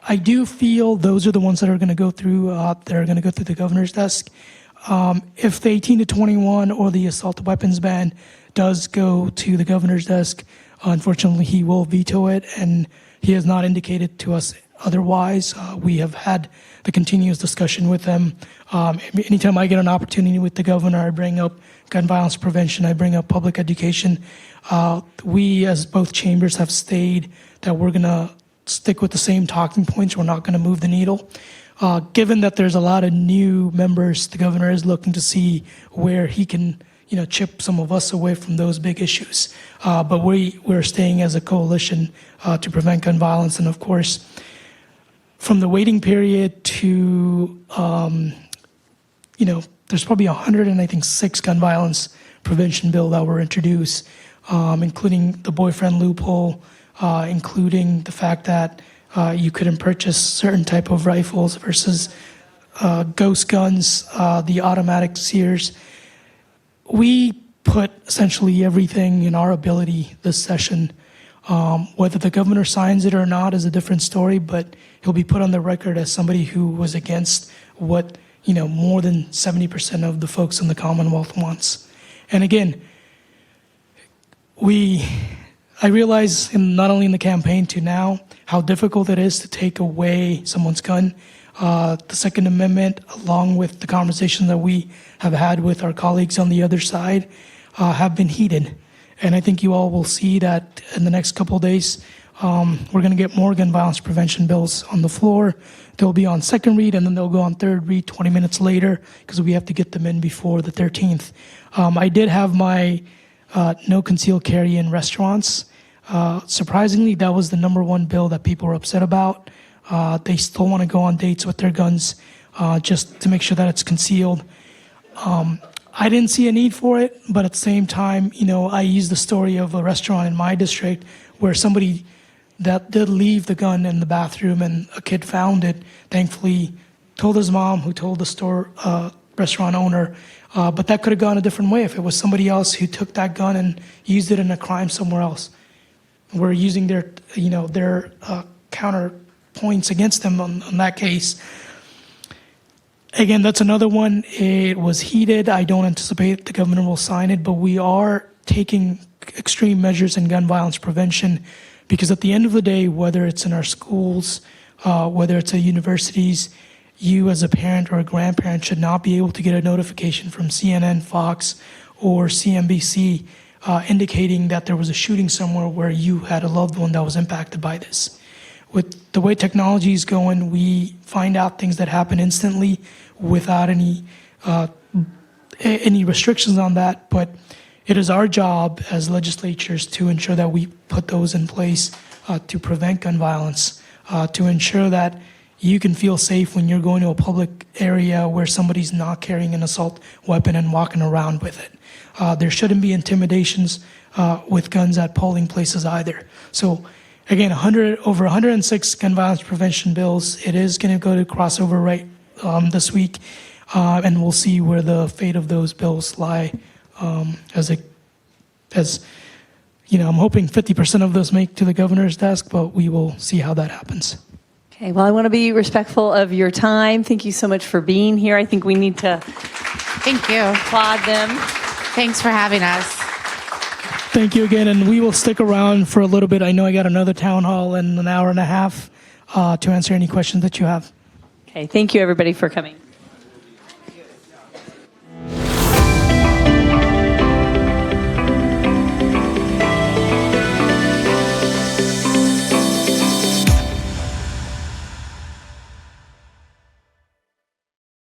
I do feel those are the ones that are going to go through. The governor's desk. If the 18 to 21 or the assault weapons ban does go to the governor's desk, unfortunately, he will veto it, and he has not indicated to us otherwise. We have had the continuous discussion with them. Anytime I get an opportunity with the governor, I bring up gun violence prevention, I bring up public education. We, as both chambers, have stayed that we're going to stick with the same talking points. We're not going to move the needle. Given that there's a lot of new members, the governor is looking to see where he can, chip some of us away from those big issues. But we're staying as a coalition to prevent gun violence, and of course, from the waiting period to, there's probably 106 gun violence prevention bill that were introduced. including the boyfriend loophole, including the fact that you couldn't purchase certain type of rifles versus ghost guns, the automatic Sears. We put essentially everything in our ability this session. Whether the governor signs it or not is a different story, but he'll be put on the record as somebody who was against what, more than 70% of the folks in the Commonwealth wants. And again, I realize not only in the campaign to now, how difficult it is to take away someone's gun. The Second Amendment, along with the conversations that we have had with our colleagues on the other side, have been heated. And I think you all will see that in the next couple of days, we're going to get more gun violence prevention bills on the floor. They'll be on second read, and then they'll go on third read 20 minutes later, because we have to get them in before the 13th. I did have my no concealed carry in restaurants. Surprisingly, that was the #1 bill that people were upset about. They still want to go on dates with their guns just to make sure that it's concealed. I didn't see a need for it, but at the same time, I used the story of a restaurant in my district where somebody that did leave the gun in the bathroom and a kid found it, thankfully told his mom, who told the store restaurant owner, but that could have gone a different way if it was somebody else who took that gun and used it in a crime somewhere else. We're using their counter points against them on that case. Again, that's another one. It was heated. I don't anticipate the governor will sign it, but we are taking extreme measures in gun violence prevention, because at the end of the day, whether it's in our schools, whether it's at universities, you as a parent or a grandparent should not be able to get a notification from CNN, Fox, or CNBC indicating that there was a shooting somewhere where you had a loved one that was impacted by this. With the way technology is going, we find out things that happen instantly without any restrictions on that, but it is our job as legislatures to ensure that we put those in place to prevent gun violence, to ensure that you can feel safe when you're going to a public area where somebody's not carrying an assault weapon and walking around with it. There shouldn't be intimidations with guns at polling places either. So again, over 106 gun violence prevention bills. It is going to go to crossover right this week, and we'll see where the fate of those bills lie. I'm hoping 50% of those make to the governor's desk, but we will see how that happens. Okay, well, I want to be respectful of your time. Thank you so much for being here. I think we need to applaud them. Thanks for having us. Thank you again, and we will stick around for a little bit. I know I got another town hall in an hour and a half to answer any questions that you have. Okay, thank you everybody for coming.